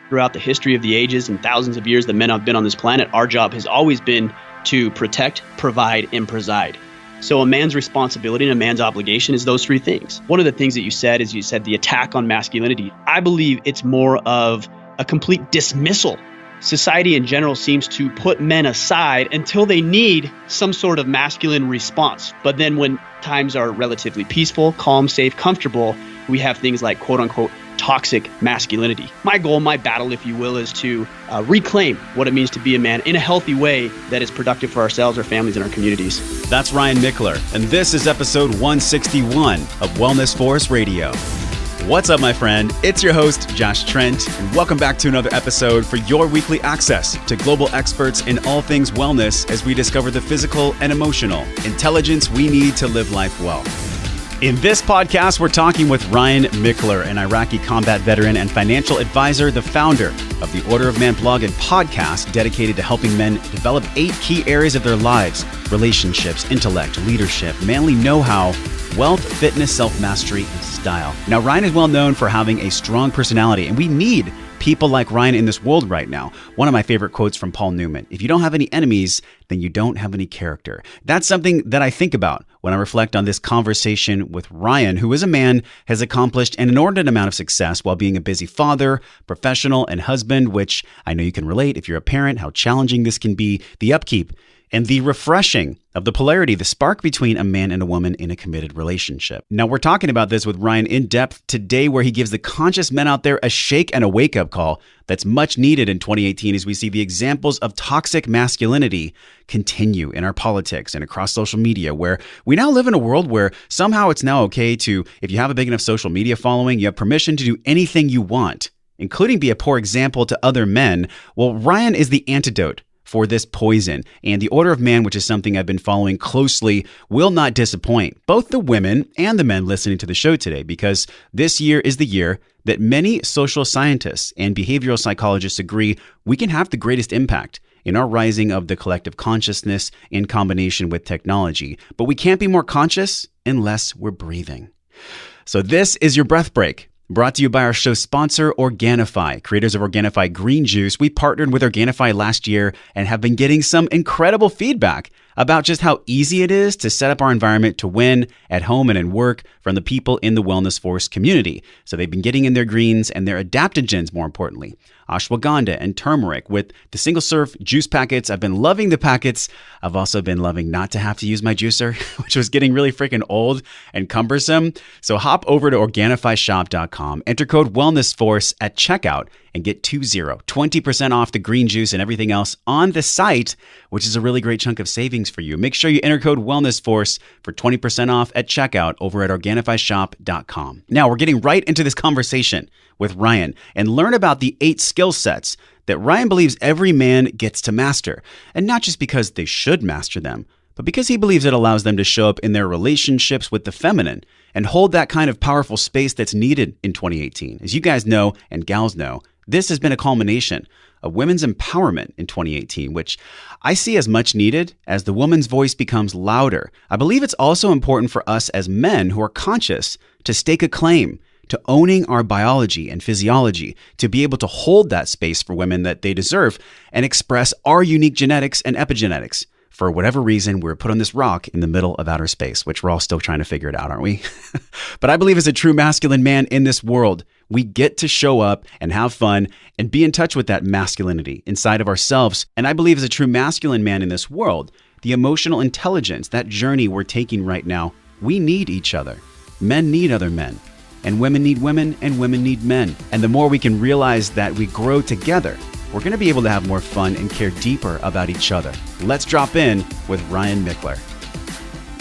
Throughout the history of the ages and thousands of years that men have been on this planet, our job has always been to protect, provide, and preside. So a man's responsibility and a man's obligation is those three things. One of the things that you said is the attack on masculinity. I believe it's more of a complete dismissal. Society in general seems to put men aside until they need some sort of masculine response. But then when times are relatively peaceful, calm, safe, comfortable, we have things like quote unquote toxic masculinity. My goal, my battle, if you will, is to reclaim what it means to be a man in a healthy way that is productive for ourselves, our families, and our communities. That's Ryan Michler, and this is episode 161 of Wellness Force Radio. What's up, my friend? It's your host, Josh Trent, and welcome back to another episode for your weekly access to global experts in all things wellness as we discover the physical and emotional intelligence we need to live life well. In this podcast, we're talking with Ryan Michler, an Iraqi combat veteran and financial advisor, the founder of the Order of Man blog and podcast dedicated to helping men develop 8 key areas of their lives: relationships, intellect, leadership, manly know-how, wealth, fitness, self-mastery, and style. Now, Ryan is well known for having a strong personality, and we need people like Ryan in this world right now. One of my favorite quotes from Paul Newman: if you don't have any enemies, then you don't have any character. That's something that I think about when I reflect on this conversation with Ryan, who is a man, has accomplished an inordinate amount of success while being a busy father, professional, and husband, which I know you can relate if you're a parent, how challenging this can be, the upkeep and the refreshing of the polarity, the spark between a man and a woman in a committed relationship. Now, we're talking about this with Ryan in depth today, where he gives the conscious men out there a shake and a wake-up call that's much needed in 2018 as we see the examples of toxic masculinity continue in our politics and across social media, where we now live in a world where somehow it's now okay to, if you have a big enough social media following, you have permission to do anything you want, including be a poor example to other men. Well, Ryan is the antidote for this poison. And the Order of Man, which is something I've been following closely, will not disappoint both the women and the men listening to the show today, because this year is the year that many social scientists and behavioral psychologists agree we can have the greatest impact in our rising of the collective consciousness in combination with technology. But we can't be more conscious unless we're breathing. So this is your breath break, brought to you by our show sponsor, Organifi, creators of Organifi Green Juice. We partnered with Organifi last year and have been getting some incredible feedback about just how easy it is to set up our environment to win at home and in work from the people in the Wellness Force community. So they've been getting in their greens and their adaptogens, more importantly, ashwagandha and turmeric with the single-serve juice packets. I've been loving the packets. I've also been loving not to have to use my juicer, which was getting really freaking old and cumbersome. So hop over to OrganifiShop.com, enter code WellnessForce at checkout, and get 20% off the green juice and everything else on the site, which is a really great chunk of savings for you. Make sure you enter code WellnessForce for 20% off at checkout over at OrganifiShop.com. Now, we're getting right into this conversation with Ryan and learn about the 8 skill sets that Ryan believes every man gets to master. And not just because they should master them, but because he believes it allows them to show up in their relationships with the feminine and hold that kind of powerful space that's needed in 2018. As you guys know, and gals know, this has been a culmination of women's empowerment in 2018, which I see as much needed as the woman's voice becomes louder. I believe it's also important for us as men who are conscious to stake a claim to owning our biology and physiology, to be able to hold that space for women that they deserve and express our unique genetics and epigenetics. For whatever reason, we're put on this rock in the middle of outer space, which we're all still trying to figure it out, aren't we? But I believe as a true masculine man in this world, we get to show up and have fun and be in touch with that masculinity inside of ourselves. And I believe as a true masculine man in this world, the emotional intelligence, that journey we're taking right now, we need each other. Men need other men, and women need women, and women need men. And the more we can realize that we grow together, we're going to be able to have more fun and care deeper about each other. Let's drop in with Ryan Michler.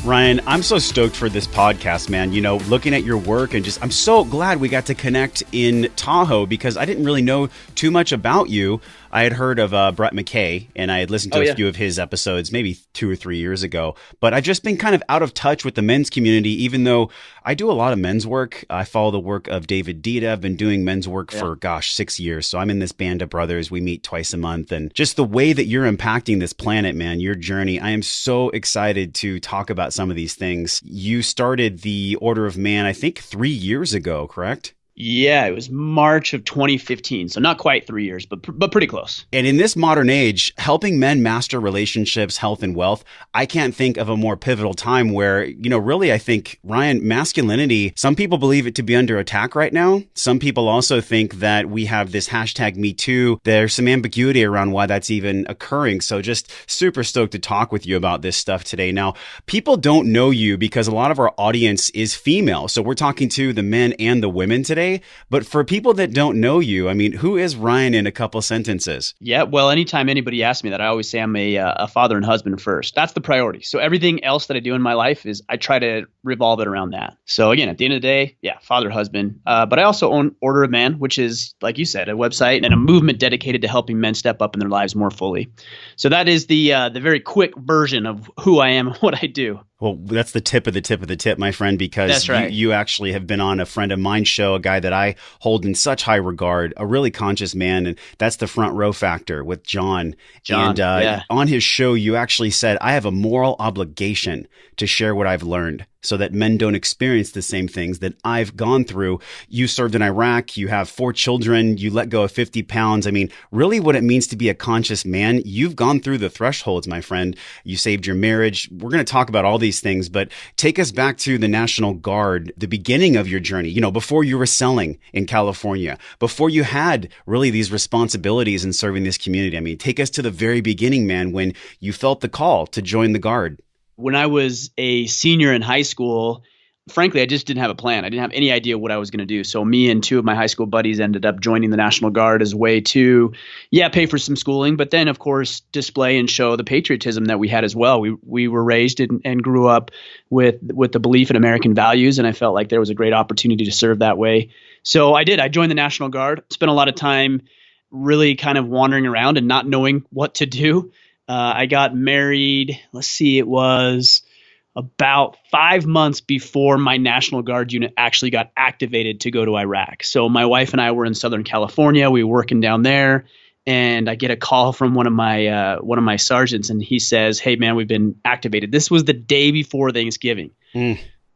Ryan, I'm so stoked for this podcast, man. You know, looking at your work and I'm so glad we got to connect in Tahoe, because I didn't really know too much about you. I had heard of Brett McKay, and I had listened to a few of his episodes maybe 2 or 3 years ago. But I've just been kind of out of touch with the men's community, even though I do a lot of men's work. I follow the work of David Dita. I've been doing men's work for, 6 years. So I'm in this band of brothers. We meet twice a month. And just the way that you're impacting this planet, man, your journey, I am so excited to talk about some of these things. You started the Order of Man, I think 3 years ago, correct? Yeah, it was March of 2015. So not quite 3 years, but pretty close. And in this modern age, helping men master relationships, health, and wealth, I can't think of a more pivotal time where, really, I think, Ryan, masculinity, some people believe it to be under attack right now. Some people also think that we have this hashtag Me Too. There's some ambiguity around why that's even occurring. So just super stoked to talk with you about this stuff today. Now, people don't know you because a lot of our audience is female. So we're talking to the men and the women today. But for people that don't know you, I mean, who is Ryan in a couple sentences? Yeah, well, anytime anybody asks me that, I always say I'm a father and husband first. That's the priority. So everything else that I do in my life is I try to revolve it around that. So again, at the end of the day, yeah, father, husband. But I also own Order of Man, which is, like you said, a website and a movement dedicated to helping men step up in their lives more fully. So that is the very quick version of who I am and what I do. Well, that's the tip of the tip of the tip, my friend, because That's right. you actually have been on a friend of mine's show, a guy that I hold in such high regard, a really conscious man. And that's the Front Row Factor with John. And yeah. On his show, you actually said, I have a moral obligation to share what I've learned so that men don't experience the same things that I've gone through. You served in Iraq. You have 4 children. You let go of 50 pounds. I mean, really what it means to be a conscious man, you've gone through the thresholds, my friend. You saved your marriage. We're going to talk about all these things, but take us back to the National Guard, the beginning of your journey, before you were selling in California, before you had really these responsibilities in serving this community. I mean, take us to the very beginning, man, when you felt the call to join the Guard. When I was a senior in high school, frankly, I just didn't have a plan. I didn't have any idea what I was going to do. So me and 2 of my high school buddies ended up joining the National Guard as a way to, pay for some schooling, but then, of course, display and show the patriotism that we had as well. We were raised and grew up with the belief in American values, and I felt like there was a great opportunity to serve that way. So I did. I joined the National Guard, spent a lot of time really kind of wandering around and not knowing what to do. I got married, it was about 5 months before my National Guard unit actually got activated to go to Iraq. So my wife and I were in Southern California. We were working down there, and I get a call from one of my sergeants, and he says, "Hey, man, we've been activated." This was the day before Thanksgiving.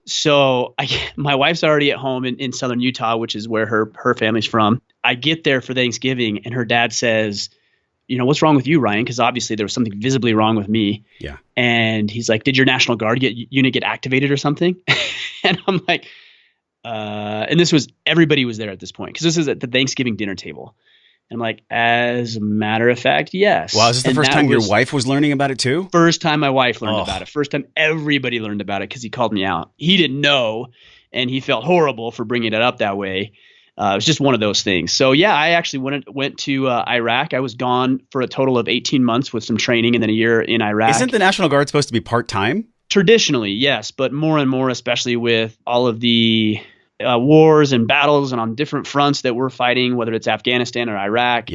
So my wife's already at home in Southern Utah, which is where her family's from. I get there for Thanksgiving, and her dad says, "What's wrong with you, Ryan?" Because obviously there was something visibly wrong with me. Yeah. And he's like, "Did your National Guard unit get activated or something?" And I'm like, and everybody was there at this point because this is at the Thanksgiving dinner table. And I'm like, as a matter of fact, yes. Wow, is this the first time your wife was learning about it too? First time my wife learned about it. First time everybody learned about it because he called me out. He didn't know, and he felt horrible for bringing it up that way. It was just one of those things. So yeah, I actually went to Iraq. I was gone for a total of 18 months with some training and then a year in Iraq. Isn't the National Guard supposed to be part-time? Traditionally, yes, but more and more, especially with all of the wars and battles and on different fronts that we're fighting, whether it's Afghanistan or Iraq,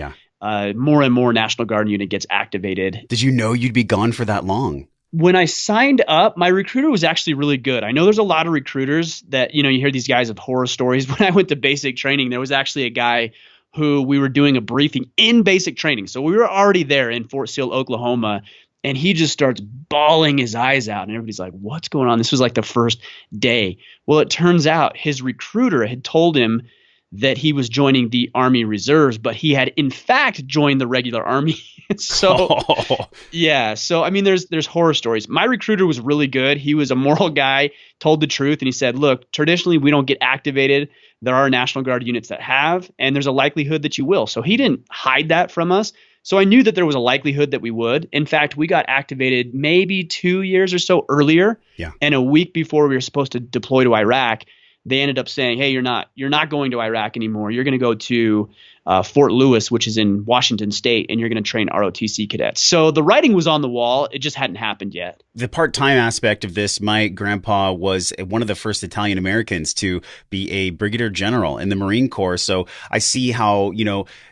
more and more National Guard unit gets activated. Did you know you'd be gone for that long? When I signed up, my recruiter was actually really good. I know there's a lot of recruiters that, you hear these guys of horror stories. When I went to basic training, there was actually a guy who we were doing a briefing in basic training. So we were already there in Fort Sill, Oklahoma, and he just starts bawling his eyes out. And everybody's like, "What's going on?" This was like the first day. Well, it turns out his recruiter had told him that he was joining the Army Reserves, but he had in fact joined the regular Army. So I mean, there's horror stories. My recruiter was really good. He was a moral guy, told the truth, and he said, "Look, traditionally we don't get activated. There are National Guard units that have, and there's a likelihood that you will." So he didn't hide that from us. So I knew that there was a likelihood that we would. In fact, we got activated maybe 2 years or so earlier. Yeah. And a week before we were supposed to deploy to Iraq, they ended up saying, "Hey, you're not going to Iraq anymore. You're going to go to Fort Lewis, which is in Washington State, and you're going to train ROTC cadets." So the writing was on the wall. It just hadn't happened yet. The part-time aspect of this, my grandpa was one of the first Italian Americans to be a brigadier general in the Marine Corps. So I see how,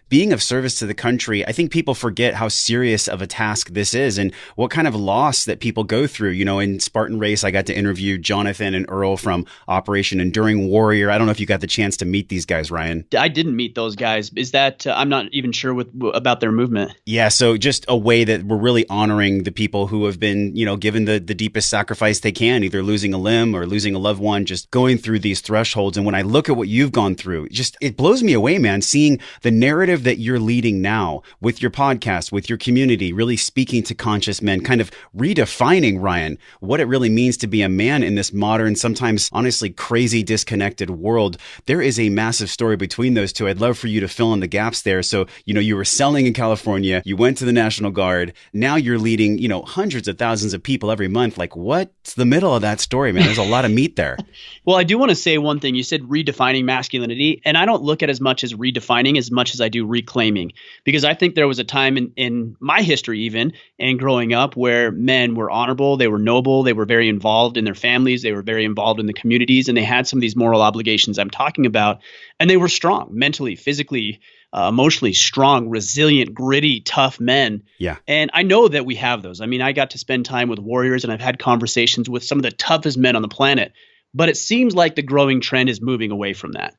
being of service to the country, I think people forget how serious of a task this is and what kind of loss that people go through. In Spartan Race, I got to interview Jonathan and Earl from Operation Enduring Warrior. I don't know if you got the chance to meet these guys, Ryan. I didn't meet those guys. Is that I'm not even sure about their movement. Yeah, so just a way that we're really honoring the people who have been, given the deepest sacrifice they can, either losing a limb or losing a loved one, just going through these thresholds. And when I look at what you've gone through, it blows me away, man, seeing the narrative that you're leading now with your podcast, with your community, really speaking to conscious men, kind of redefining, Ryan, what it really means to be a man in this modern, sometimes honestly crazy, disconnected world. There is a massive story between those two. I'd love for you to fill in the gaps there. So, you were selling in California, you went to the National Guard, now you're leading, hundreds of thousands of people every month. Like, what's the middle of that story, man? There's a lot of meat there. Well, I do want to say one thing. You said redefining masculinity, and I don't look at as much as redefining as much as I do reclaiming, because I think there was a time in my history even, and growing up, where men were honorable, they were noble, they were very involved in their families, they were very involved in the communities, and they had some of these moral obligations I'm talking about, and they were strong, mentally, physically, emotionally strong, resilient, gritty, tough men. Yeah. And I know that we have those. I mean, I got to spend time with warriors, and I've had conversations with some of the toughest men on the planet. But it seems like the growing trend is moving away from that.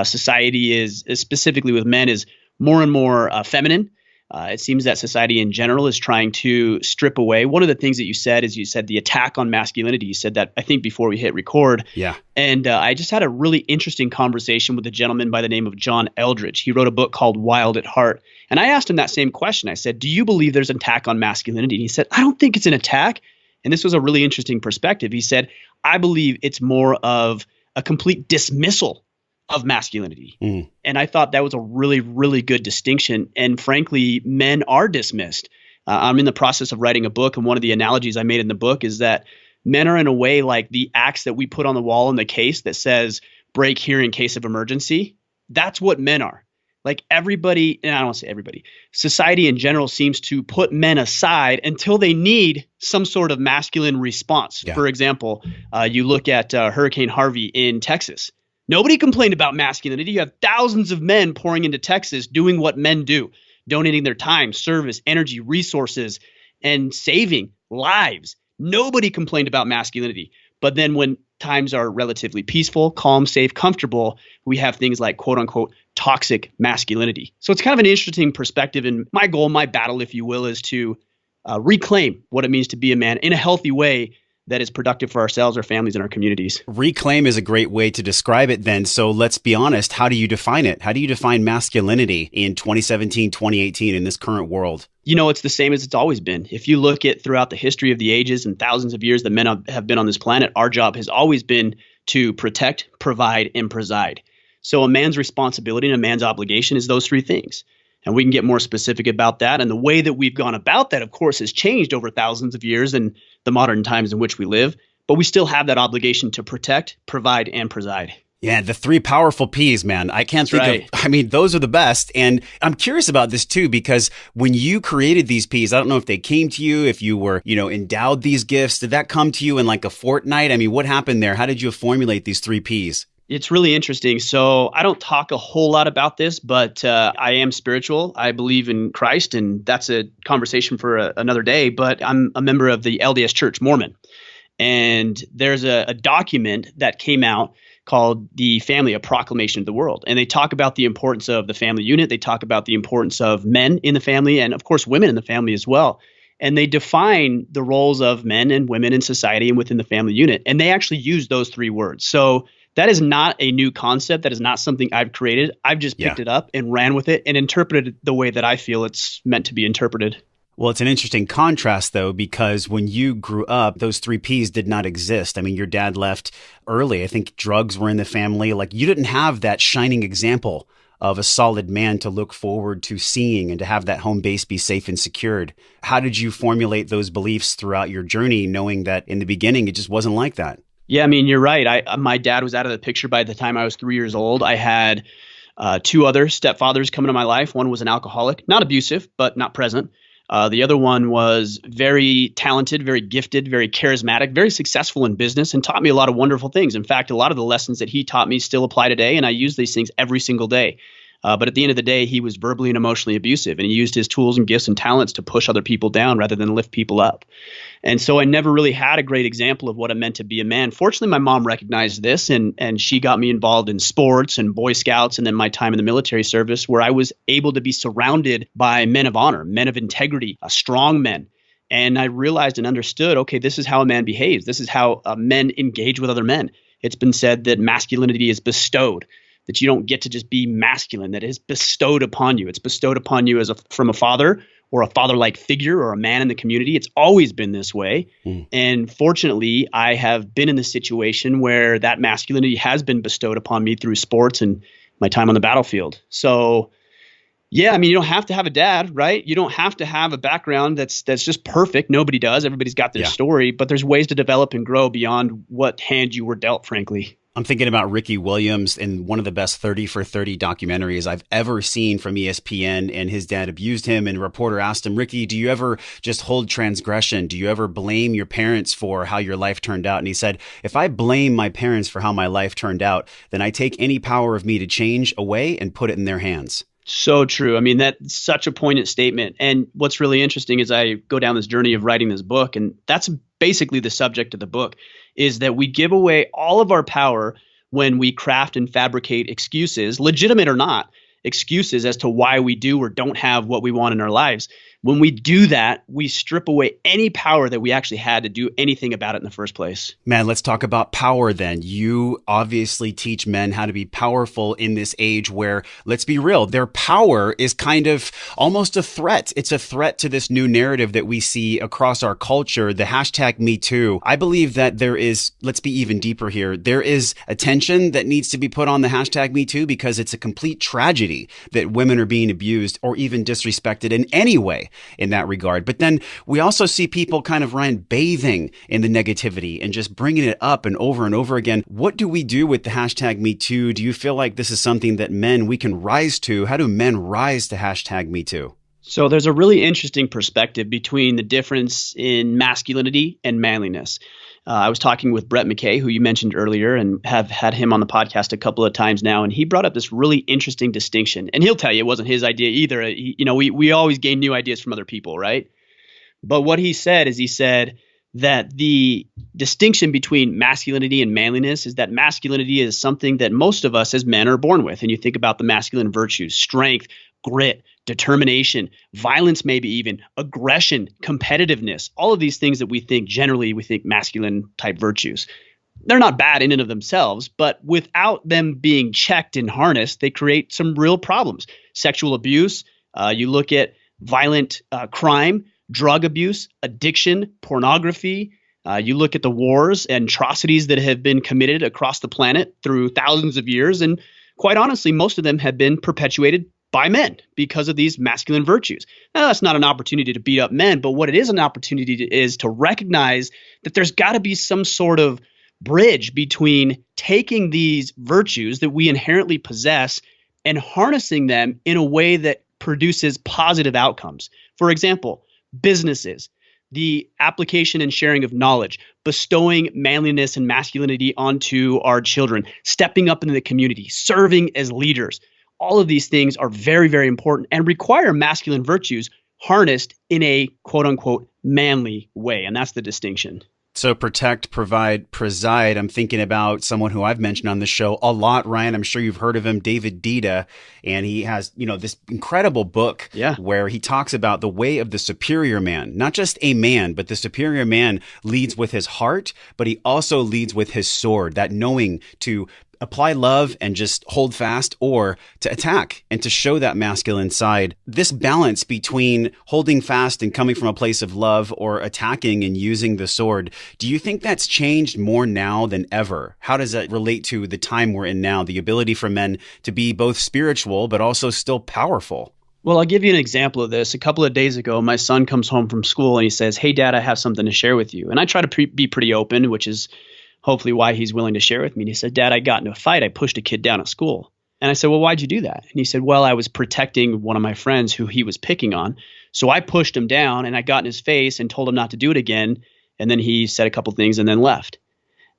Society is specifically with men, is more and more feminine. It seems that society in general is trying to strip away. One of the things that you said is the attack on masculinity. You said that, I think, before we hit record. Yeah. And I just had a really interesting conversation with a gentleman by the name of John Eldridge. He wrote a book called Wild at Heart. And I asked him that same question. I said, do you believe there's an attack on masculinity? And he said, I don't think it's an attack. And this was a really interesting perspective. He said, I believe it's more of a complete dismissal of masculinity. And I thought that was a really, really good distinction. And frankly, men are dismissed. I'm in the process of writing a book, and one of the analogies I made in the book is that men are in a way like the axe that we put on the wall in the case that says break here in case of emergency. That's what men are. Like everybody, and I don't want to say everybody, society in general seems to put men aside until they need some sort of masculine response. Yeah. For example, you look at Hurricane Harvey in Texas. Nobody complained about masculinity. You have thousands of men pouring into Texas doing what men do, donating their time, service, energy, resources, and saving lives. Nobody complained about masculinity. But then when times are relatively peaceful, calm, safe, comfortable, we have things like quote unquote toxic masculinity. So it's kind of an interesting perspective. And my goal, my battle, if you will, is to reclaim what it means to be a man in a healthy way that is productive for ourselves, our families, and our communities. Reclaim is a great way to describe it then. So let's be honest. How do you define it? How do you define masculinity in 2017, 2018 in this current world? It's the same as it's always been. If you look at throughout the history of the ages and thousands of years that men have been on this planet, our job has always been to protect, provide, and preside. So a man's responsibility and a man's obligation is those three things. And we can get more specific about that. And the way that we've gone about that, of course, has changed over thousands of years in the modern times in which we live. But we still have that obligation to protect, provide, and preside. Yeah, the three powerful P's, man. I can't think of, those are the best. And I'm curious about this too, because when you created these P's, I don't know if they came to you, if you were, endowed these gifts. Did that come to you in like a fortnight? I mean, what happened there? How did you formulate these three P's? It's really interesting. So I don't talk a whole lot about this, but I am spiritual. I believe in Christ, and that's a conversation for another day. But I'm a member of the LDS Church, Mormon. And there's a document that came out called The Family, a Proclamation of the World. And they talk about the importance of the family unit. They talk about the importance of men in the family and, of course, women in the family as well. And they define the roles of men and women in society and within the family unit. And they actually use those three words. So that is not a new concept. That is not something I've created. I've just picked it up and ran with it and interpreted it the way that I feel it's meant to be interpreted. Well, it's an interesting contrast, though, because when you grew up, those three Ps did not exist. I mean, your dad left early. I think drugs were in the family. Like, you didn't have that shining example of a solid man to look forward to seeing and to have that home base be safe and secured. How did you formulate those beliefs throughout your journey, knowing that in the beginning, it just wasn't like that? Yeah, I mean, you're right. My dad was out of the picture by the time I was 3 years old. I had two other stepfathers come into my life. One was an alcoholic, not abusive, but not present. The other one was very talented, very gifted, very charismatic, very successful in business, and taught me a lot of wonderful things. In fact, a lot of the lessons that he taught me still apply today, and I use these things every single day. But at the end of the day, he was verbally and emotionally abusive, and he used his tools and gifts and talents to push other people down rather than lift people up. And so I never really had a great example of what it meant to be a man. Fortunately, my mom recognized this, and she got me involved in sports and Boy Scouts, and then my time in the military service, where I was able to be surrounded by men of honor, men of integrity, strong men. And I realized and understood, okay, this is how a man behaves. This is how men engage with other men. It's been said that masculinity is bestowed, that you don't get to just be masculine, that it is bestowed upon you. It's bestowed upon you from a father or a father-like figure or a man in the community. It's always been this way. And fortunately, I have been in the situation where that masculinity has been bestowed upon me through sports and my time on the battlefield. So yeah, I mean, you don't have to have a dad, right? You don't have to have a background that's just perfect. Nobody does. Everybody's got their story, but there's ways to develop and grow beyond what hand you were dealt, frankly. I'm thinking about Ricky Williams in one of the best 30 for 30 documentaries I've ever seen from ESPN, and his dad abused him, and a reporter asked him, Ricky, do you ever just hold transgression? Do you ever blame your parents for how your life turned out? And he said, if I blame my parents for how my life turned out, then I take any power of me to change away and put it in their hands. So true. I mean, that's such a poignant statement. And what's really interesting is I go down this journey of writing this book, and that's basically the subject of the book, is that we give away all of our power when we craft and fabricate excuses, legitimate or not, excuses as to why we do or don't have what we want in our lives. When we do that, we strip away any power that we actually had to do anything about it in the first place. Man, let's talk about power then. You obviously teach men how to be powerful in this age where, let's be real, their power is kind of almost a threat. It's a threat to this new narrative that we see across our culture, the hashtag Me Too. I believe that there is, let's be even deeper here, there is attention that needs to be put on the hashtag Me Too because it's a complete tragedy that women are being abused or even disrespected in any way in that regard. But then we also see people kind of, Ryan, bathing in the negativity and just bringing it up and over again. What do we do with the hashtag Me Too? Do you feel like this is something that we can rise to? How do men rise to hashtag Me Too? So there's a really interesting perspective between the difference in masculinity and manliness. I was talking with Brett McKay, who you mentioned earlier, and have had him on the podcast a couple of times now. And he brought up this really interesting distinction. And he'll tell you it wasn't his idea either. We always gain new ideas from other people, right? But what he said is he said that the distinction between masculinity and manliness is that masculinity is something that most of us as men are born with. And you think about the masculine virtues, strength, grit, determination, violence, maybe even aggression, competitiveness, all of these things that we think masculine type virtues. They're not bad in and of themselves, but without them being checked and harnessed, they create some real problems. Sexual abuse, you look at violent crime, drug abuse, addiction, pornography. You look at the wars and atrocities that have been committed across the planet through thousands of years. And quite honestly, most of them have been perpetuated by men because of these masculine virtues. Now, that's not an opportunity to beat up men, but what it is an opportunity is to recognize that there's got to be some sort of bridge between taking these virtues that we inherently possess and harnessing them in a way that produces positive outcomes. For example, businesses, the application and sharing of knowledge, bestowing manliness and masculinity onto our children, stepping up into the community, serving as leaders. All of these things are very, very important and require masculine virtues harnessed in a quote unquote manly way. And that's the distinction. So protect, provide, preside. I'm thinking about someone who I've mentioned on the show a lot, Ryan. I'm sure you've heard of him, David Dita. And he has, this incredible book where he talks about the way of the superior man, not just a man, but the superior man leads with his heart, but he also leads with his sword, that knowing to apply love and just hold fast, or to attack and to show that masculine side. This balance between holding fast and coming from a place of love, or attacking and using the sword, do you think that's changed more now than ever? How does that relate to the time we're in now, the ability for men to be both spiritual but also still powerful? Well, I'll give you an example of this. A couple of days ago, my son comes home from school and he says, "Hey, Dad, I have something to share with you." And I try to be pretty open, which is hopefully why he's willing to share with me. And he said, "Dad, I got into a fight. I pushed a kid down at school." And I said, "Well, why'd you do that?" And he said, "Well, I was protecting one of my friends who he was picking on. So I pushed him down and I got in his face and told him not to do it again. And then he said a couple things and then left."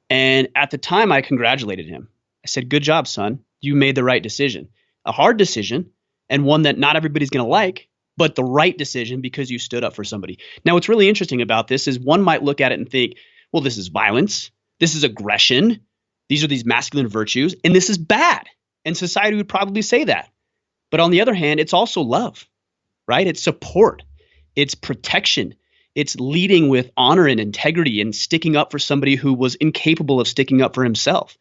And at the time, I congratulated him. I said, "Good job, son. You made the right decision. A hard decision, and one that not everybody's going to like, but the right decision because you stood up for somebody." Now, what's really interesting about this is one might look at it and think, well, this is violence. This is aggression. These are these masculine virtues, and this is bad. And society would probably say that. But on the other hand, it's also love, right? It's support. It's protection. It's leading with honor and integrity and sticking up for somebody who was incapable of sticking up for himself.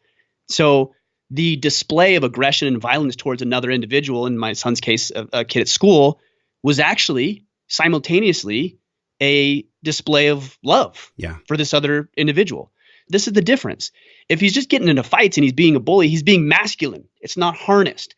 So the display of aggression and violence towards another individual, in my son's case, a kid at school, was actually simultaneously a display of love for this other individual. This is the difference. If he's just getting into fights and he's being a bully, he's being masculine. It's not harnessed.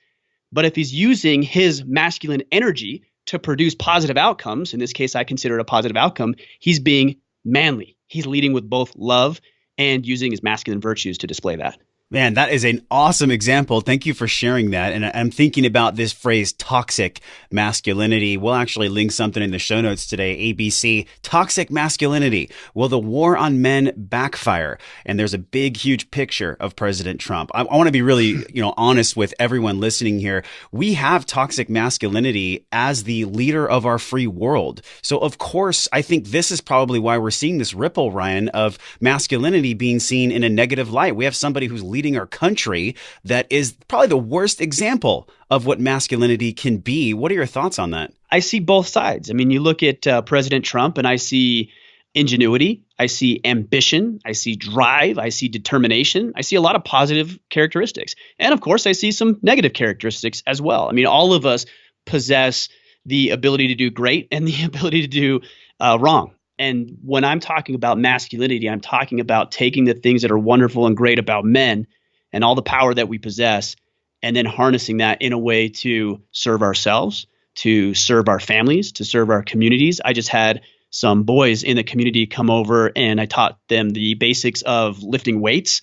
But if he's using his masculine energy to produce positive outcomes, in this case, I consider it a positive outcome, he's being manly. He's leading with both love and using his masculine virtues to display that. Man, that is an awesome example. Thank you for sharing that. And I'm thinking about this phrase, toxic masculinity. We'll actually link something in the show notes today, ABC, toxic masculinity. Will the war on men backfire? And there's a big, huge picture of President Trump. I want to be really, honest with everyone listening here. We have toxic masculinity as the leader of our free world. So of course, I think this is probably why we're seeing this ripple, Ryan, of masculinity being seen in a negative light. We have somebody who's leading our country that is probably the worst example of what masculinity can be. What are your thoughts on that? I see both sides. I mean, you look at President Trump and I see ingenuity, I see ambition, I see drive, I see determination, I see a lot of positive characteristics. And of course, I see some negative characteristics as well. I mean, all of us possess the ability to do great and the ability to do wrong. And when I'm talking about masculinity, I'm talking about taking the things that are wonderful and great about men and all the power that we possess, and then harnessing that in a way to serve ourselves, to serve our families, to serve our communities. I just had some boys in the community come over and I taught them the basics of lifting weights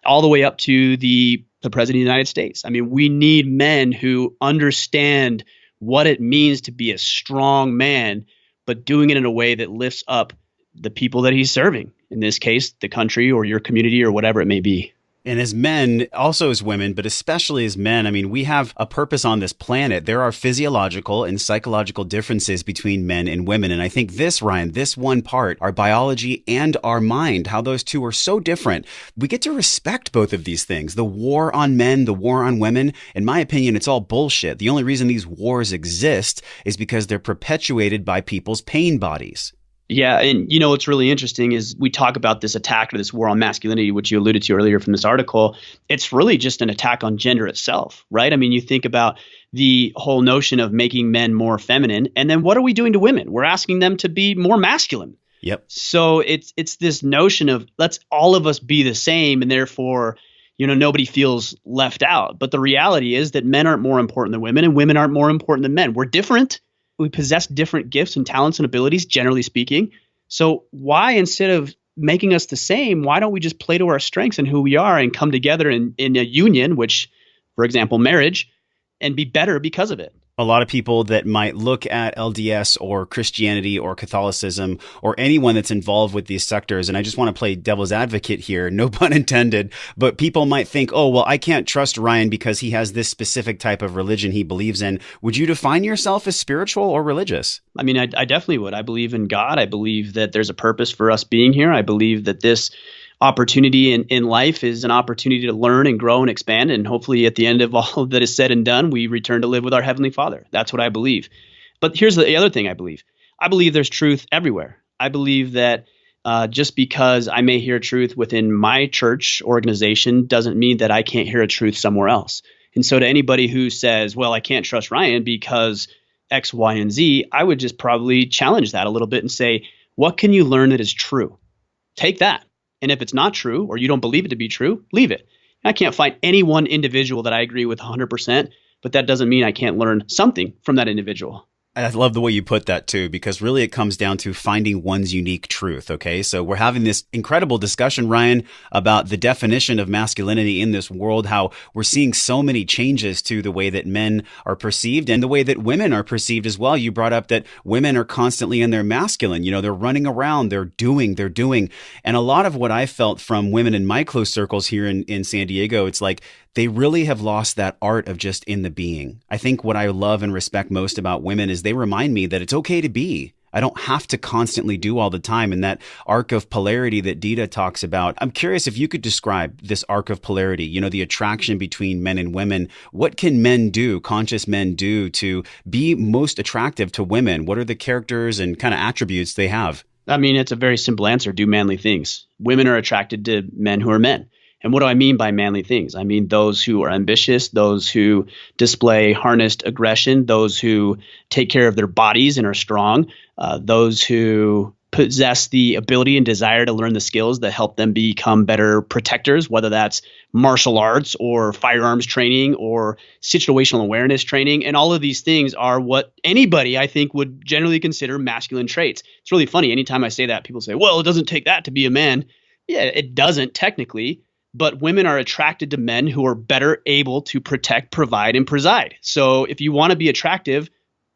all the way up to the President of the United States. I mean, we need men who understand what it means to be a strong man, but doing it in a way that lifts up the people that he's serving, in this case, the country or your community or whatever it may be. And as men, also as women, but especially as men, I mean, we have a purpose on this planet. There are physiological and psychological differences between men and women. And I think this, Ryan, this one part, our biology and our mind, how those two are so different, we get to respect both of these things. The war on men, the war on women, in my opinion, it's all bullshit. The only reason these wars exist is because they're perpetuated by people's pain bodies. Yeah. And what's really interesting is we talk about this attack or this war on masculinity, which you alluded to earlier from this article. It's really just an attack on gender itself, right? I mean, you think about the whole notion of making men more feminine. And then what are we doing to women? We're asking them to be more masculine. Yep. So it's this notion of let's all of us be the same and therefore, nobody feels left out. But the reality is that men aren't more important than women and women aren't more important than men. We're different. We possess different gifts and talents and abilities, generally speaking. So why, instead of making us the same, why don't we just play to our strengths and who we are and come together in a union, which, for example, marriage, and be better because of it? A lot of people that might look at LDS or Christianity or Catholicism or anyone that's involved with these sectors, and I just want to play devil's advocate here, no pun intended, but people might think, oh, well, I can't trust Ryan because he has this specific type of religion he believes in. Would you define yourself as spiritual or religious? I mean, I definitely would. I believe in God. I believe that there's a purpose for us being here. I believe that this opportunity in life is an opportunity to learn and grow and expand. And hopefully at the end of all that is said and done, we return to live with our Heavenly Father. That's what I believe. But here's the other thing I believe. I believe there's truth everywhere. I believe that just because I may hear truth within my church organization doesn't mean that I can't hear a truth somewhere else. And so to anybody who says, well, I can't trust Ryan because X, Y, and Z, I would just probably challenge that a little bit and say, what can you learn that is true? Take that. And if it's not true or you don't believe it to be true, leave it. I can't find any one individual that I agree with 100%, but that doesn't mean I can't learn something from that individual. I love the way you put that too, because really it comes down to finding one's unique truth. Okay. So we're having this incredible discussion, Ryan, about the definition of masculinity in this world, how we're seeing so many changes to the way that men are perceived and the way that women are perceived as well. You brought up that women are constantly in their masculine, they're running around, they're doing. And a lot of what I felt from women in my close circles here in San Diego, it's like, they really have lost that art of just in the being. I think what I love and respect most about women is they remind me that it's okay to be. I don't have to constantly do all the time. And that arc of polarity that Dita talks about, I'm curious if you could describe this arc of polarity, the attraction between men and women. What can men do, conscious men do to be most attractive to women? What are the characters and kind of attributes they have? I mean, it's a very simple answer. Do manly things. Women are attracted to men who are men. And what do I mean by manly things? I mean those who are ambitious, those who display harnessed aggression, those who take care of their bodies and are strong, those who possess the ability and desire to learn the skills that help them become better protectors, whether that's martial arts or firearms training or situational awareness training. And all of these things are what anybody, I think, would generally consider masculine traits. It's really funny. Anytime I say that, people say, well, it doesn't take that to be a man. Yeah, it doesn't technically. But women are attracted to men who are better able to protect, provide, and preside. So if you want to be attractive,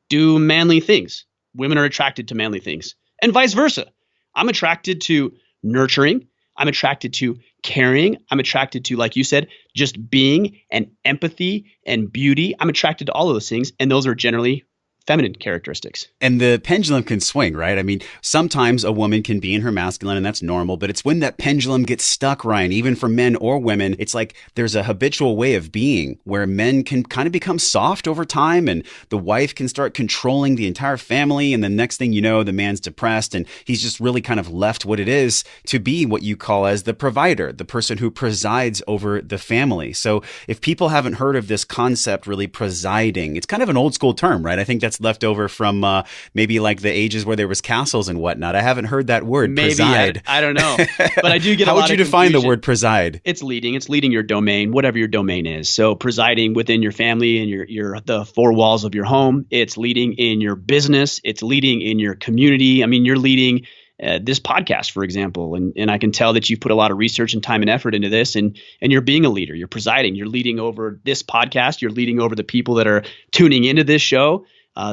do manly things. Women are attracted to manly things. And vice versa. I'm attracted to nurturing. I'm attracted to caring. I'm attracted to, like you said, just being and empathy and beauty. I'm attracted to all of those things. And those are generally feminine characteristics. And the pendulum can swing, right? I mean, sometimes a woman can be in her masculine and that's normal, but it's when that pendulum gets stuck, Ryan, even for men or women, it's like there's a habitual way of being where men can kind of become soft over time and the wife can start controlling the entire family. And the next thing you know, the man's depressed and he's just really kind of left what it is to be what you call as the provider, the person who presides over the family. So if people haven't heard of this concept, really presiding, it's kind of an old school term, right? I think that's left over from maybe like the ages where there was castles and whatnot. I haven't heard that word, maybe, preside. I don't know. But I do get a lot of How would you define the word preside? It's leading. It's leading your domain, whatever your domain is. So presiding within your family and your the four walls of your home. It's leading in your business. It's leading in your community. I mean, you're leading this podcast, for example, and I can tell that you've put a lot of research and time and effort into this, and you're being a leader. You're presiding. You're leading over this podcast. You're leading over the people that are tuning into this show.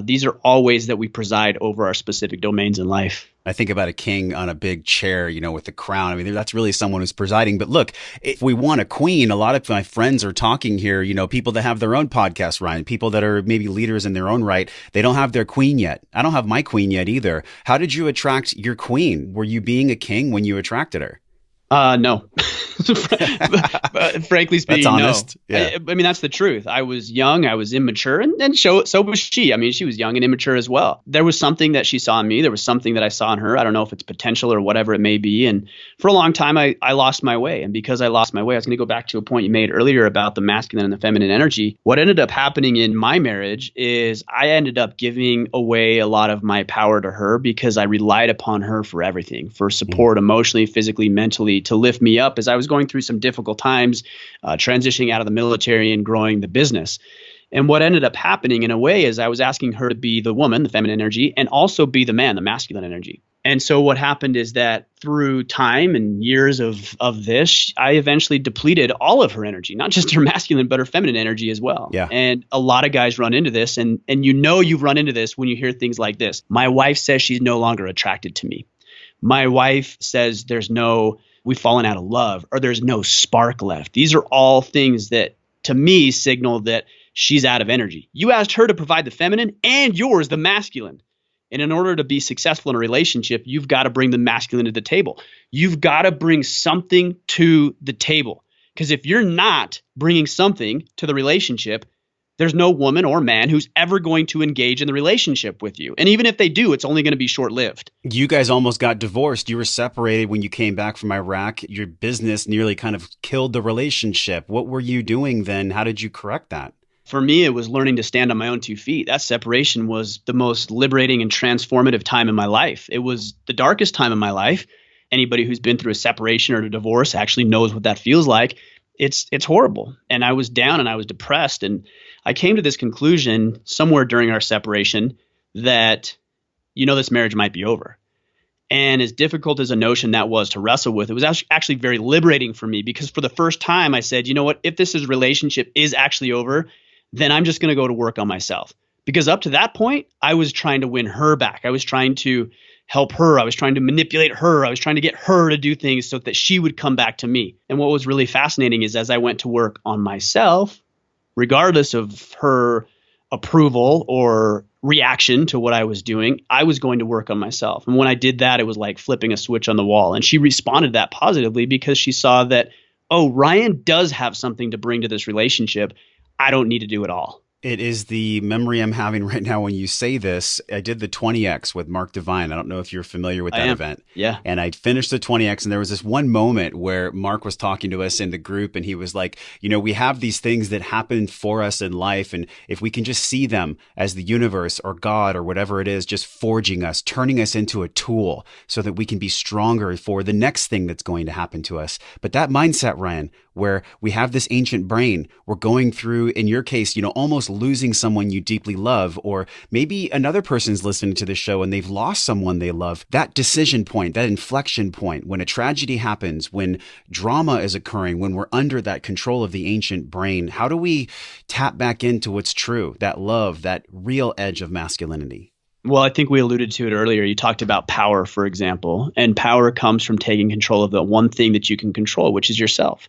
These are all ways that we preside over our specific domains in life. I think about a king on a big chair, you know, with the crown. I mean, that's really someone who's presiding. But look, if we want a queen, a lot of my friends are talking here, you know, people that have their own podcasts, Ryan, people that are maybe leaders in their own right. They don't have their queen yet. I don't have my queen yet either. How did you attract your queen? Were you being a king when you attracted her? No. Frankly speaking, that's honest. No. Yeah. I mean, that's the truth. I was young, I was immature, and so was she. I mean, she was young and immature as well. There was something that she saw in me. There was something that I saw in her. I don't know if it's potential or whatever it may be. And for a long time, I lost my way. And because I lost my way, I was going to go back to a point you made earlier about the masculine and the feminine energy. What ended up happening in my marriage is I ended up giving away a lot of my power to her because I relied upon her for everything, for support emotionally, physically, mentally, to lift me up as I was going through some difficult times, transitioning out of the military and growing the business. And what ended up happening in a way is I was asking her to be the woman, the feminine energy, and also be the man, the masculine energy. And so what happened is that through time and years of this, I eventually depleted all of her energy, not just her masculine, but her feminine energy as well. Yeah. And a lot of guys run into this. And you know you've run into this when you hear things like this. My wife says she's no longer attracted to me. My wife says we've fallen out of love, or there's no spark left. These are all things that, to me, signal that she's out of energy. You asked her to provide the feminine and yours, the masculine. And in order to be successful in a relationship, you've got to bring the masculine to the table. You've got to bring something to the table. Because if you're not bringing something to the relationship, there's no woman or man who's ever going to engage in the relationship with you. And even if they do, it's only going to be short-lived. You guys almost got divorced. You were separated when you came back from Iraq. Your business nearly kind of killed the relationship. What were you doing then? How did you correct that? For me, it was learning to stand on my own 2 feet. That separation was the most liberating and transformative time in my life. It was the darkest time in my life. Anybody who's been through a separation or a divorce actually knows what that feels like. It's horrible. And I was down and I was depressed. And I came to this conclusion somewhere during our separation that, this marriage might be over. And as difficult as a notion that was to wrestle with, it was actually very liberating for me, because for the first time I said, you know what, if this relationship is actually over, then I'm just going to go to work on myself. Because up to that point, I was trying to win her back. I was trying to help her. I was trying to manipulate her. I was trying to get her to do things so that she would come back to me. And what was really fascinating is as I went to work on myself, regardless of her approval or reaction to what I was doing, I was going to work on myself. And when I did that, it was like flipping a switch on the wall. And she responded to that positively because she saw that, oh, Ryan does have something to bring to this relationship. I don't need to do it all. It is the memory I'm having right now when you say this. I did the 20X with Mark Divine. I don't know if you're familiar with that event. Yeah. And I finished the 20X, and there was this one moment where Mark was talking to us in the group, and he was like, we have these things that happen for us in life, and if we can just see them as the universe or God or whatever it is, just forging us, turning us into a tool so that we can be stronger for the next thing that's going to happen to us. But that mindset, Ryan, where we have this ancient brain, we're going through, in your case, almost losing someone you deeply love, or maybe another person's listening to this show and they've lost someone they love. That decision point, that inflection point, when a tragedy happens, when drama is occurring, when we're under that control of the ancient brain, how do we tap back into what's true, that love, that real edge of masculinity? Well, I think we alluded to it earlier. You talked about power, for example, and power comes from taking control of the one thing that you can control, which is yourself.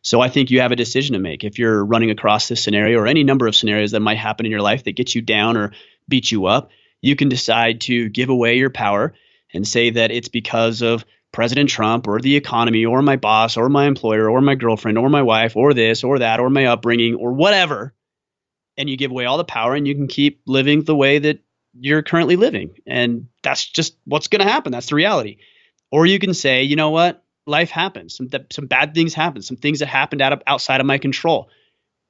So I think you have a decision to make. If you're running across this scenario or any number of scenarios that might happen in your life that get you down or beat you up, you can decide to give away your power and say that it's because of President Trump or the economy or my boss or my employer or my girlfriend or my wife or this or that or my upbringing or whatever. And you give away all the power and you can keep living the way that you're currently living. And that's just what's going to happen. That's the reality. Or you can say, you know what? Life happens. Some bad things happen. Some things that happened outside of my control.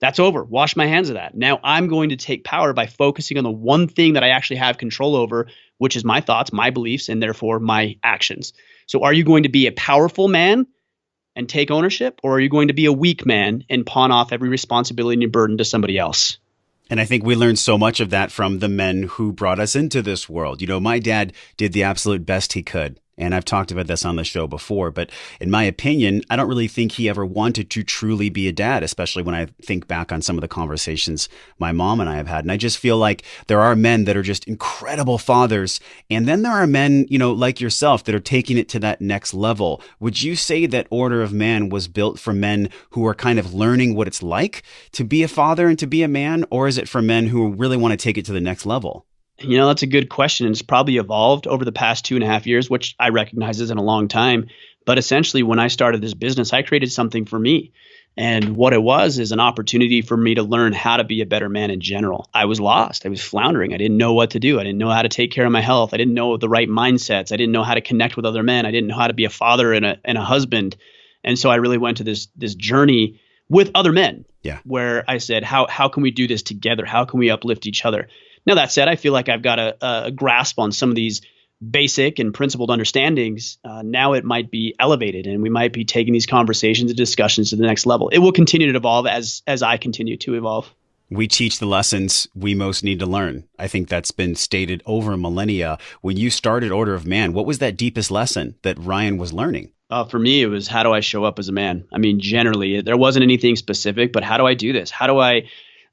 That's over. Wash my hands of that. Now I'm going to take power by focusing on the one thing that I actually have control over, which is my thoughts, my beliefs, and therefore my actions. So are you going to be a powerful man and take ownership, or are you going to be a weak man and pawn off every responsibility and burden to somebody else? And I think we learned so much of that from the men who brought us into this world. My dad did the absolute best he could. And I've talked about this on the show before, but in my opinion, I don't really think he ever wanted to truly be a dad, especially when I think back on some of the conversations my mom and I have had. And I just feel like there are men that are just incredible fathers. And then there are men, like yourself, that are taking it to that next level. Would you say that Order of Man was built for men who are kind of learning what it's like to be a father and to be a man? Or is it for men who really want to take it to the next level? That's a good question. It's probably evolved over the past 2.5 years, which I recognize isn't a long time. But essentially, when I started this business, I created something for me. And what it was is an opportunity for me to learn how to be a better man in general. I was lost. I was floundering. I didn't know what to do. I didn't know how to take care of my health. I didn't know the right mindsets. I didn't know how to connect with other men. I didn't know how to be a father and a husband. And so I really went to this journey with other men, where I said, how can we do this together? How can we uplift each other? Now, that said, I feel like I've got a grasp on some of these basic and principled understandings. Now it might be elevated, and we might be taking these conversations and discussions to the next level. It will continue to evolve as I continue to evolve. We teach the lessons we most need to learn. I think that's been stated over millennia. When you started Order of Man, what was that deepest lesson that Ryan was learning? For me, it was, how do I show up as a man? I mean, generally, there wasn't anything specific, but how do I do this?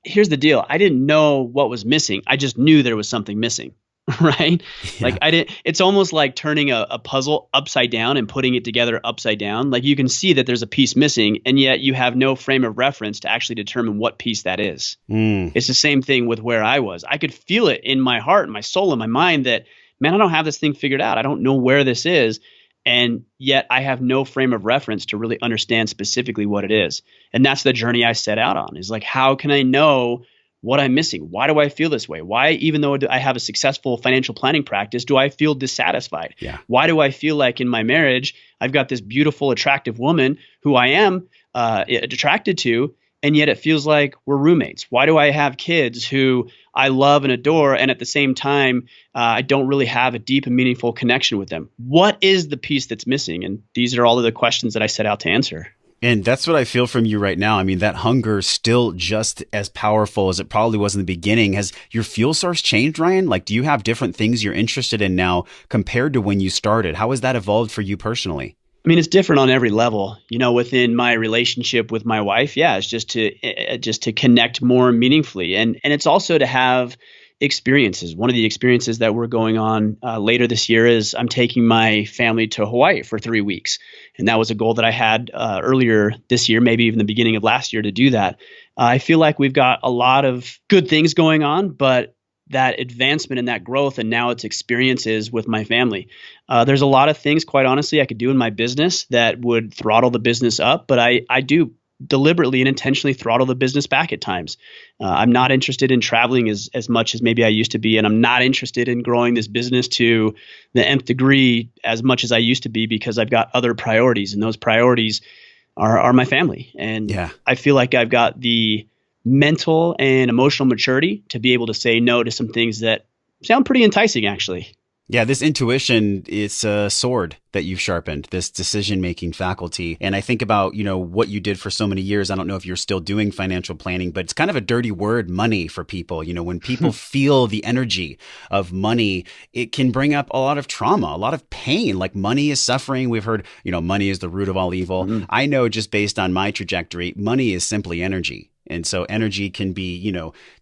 Here's the deal. I didn't know what was missing. I just knew there was something missing, right? Yeah. It's almost like turning a puzzle upside down and putting it together upside down. Like, you can see that there's a piece missing, and yet you have no frame of reference to actually determine what piece that is. It's the same thing with where I was. I could feel it in my heart, my soul, and my mind that, man, I don't have this thing figured out. I don't know where this is. And yet I have no frame of reference to really understand specifically what it is. And that's the journey I set out on, is like, how can I know what I'm missing? Why do I feel this way? Why, even though I have a successful financial planning practice, do I feel dissatisfied? Yeah. Why do I feel like in my marriage, I've got this beautiful, attractive woman who I am attracted to, and yet it feels like we're roommates? Why do I have kids who I love and adore, and at the same time, I don't really have a deep and meaningful connection with them? What is the piece that's missing? And these are all of the questions that I set out to answer. And that's what I feel from you right now. I mean, that hunger is still just as powerful as it probably was in the beginning. Has your fuel source changed, Ryan? Like, do you have different things you're interested in now compared to when you started? How has that evolved for you personally? I mean, it's different on every level. Within my relationship with my wife, it's just to connect more meaningfully, and it's also to have experiences. One of the experiences that we're going on later this year is I'm taking my family to Hawaii for 3 weeks, and that was a goal that I had earlier this year, maybe even the beginning of last year, to do that. I feel like we've got a lot of good things going on, but that advancement and that growth, and now it's experiences with my family. There's a lot of things, quite honestly, I could do in my business that would throttle the business up, but I do deliberately and intentionally throttle the business back at times. I'm not interested in traveling as much as maybe I used to be, and I'm not interested in growing this business to the nth degree as much as I used to be, because I've got other priorities, and those priorities are my family. And I feel like I've got the mental and emotional maturity to be able to say no to some things that sound pretty enticing, actually. Yeah, this intuition is a sword that you've sharpened, this decision-making faculty. And I think about, what you did for so many years. I don't know if you're still doing financial planning, but it's kind of a dirty word, money, for people. When people feel the energy of money, it can bring up a lot of trauma, a lot of pain. Like, money is suffering. We've heard, money is the root of all evil. Mm-hmm. I know, just based on my trajectory, money is simply energy. And so energy can be,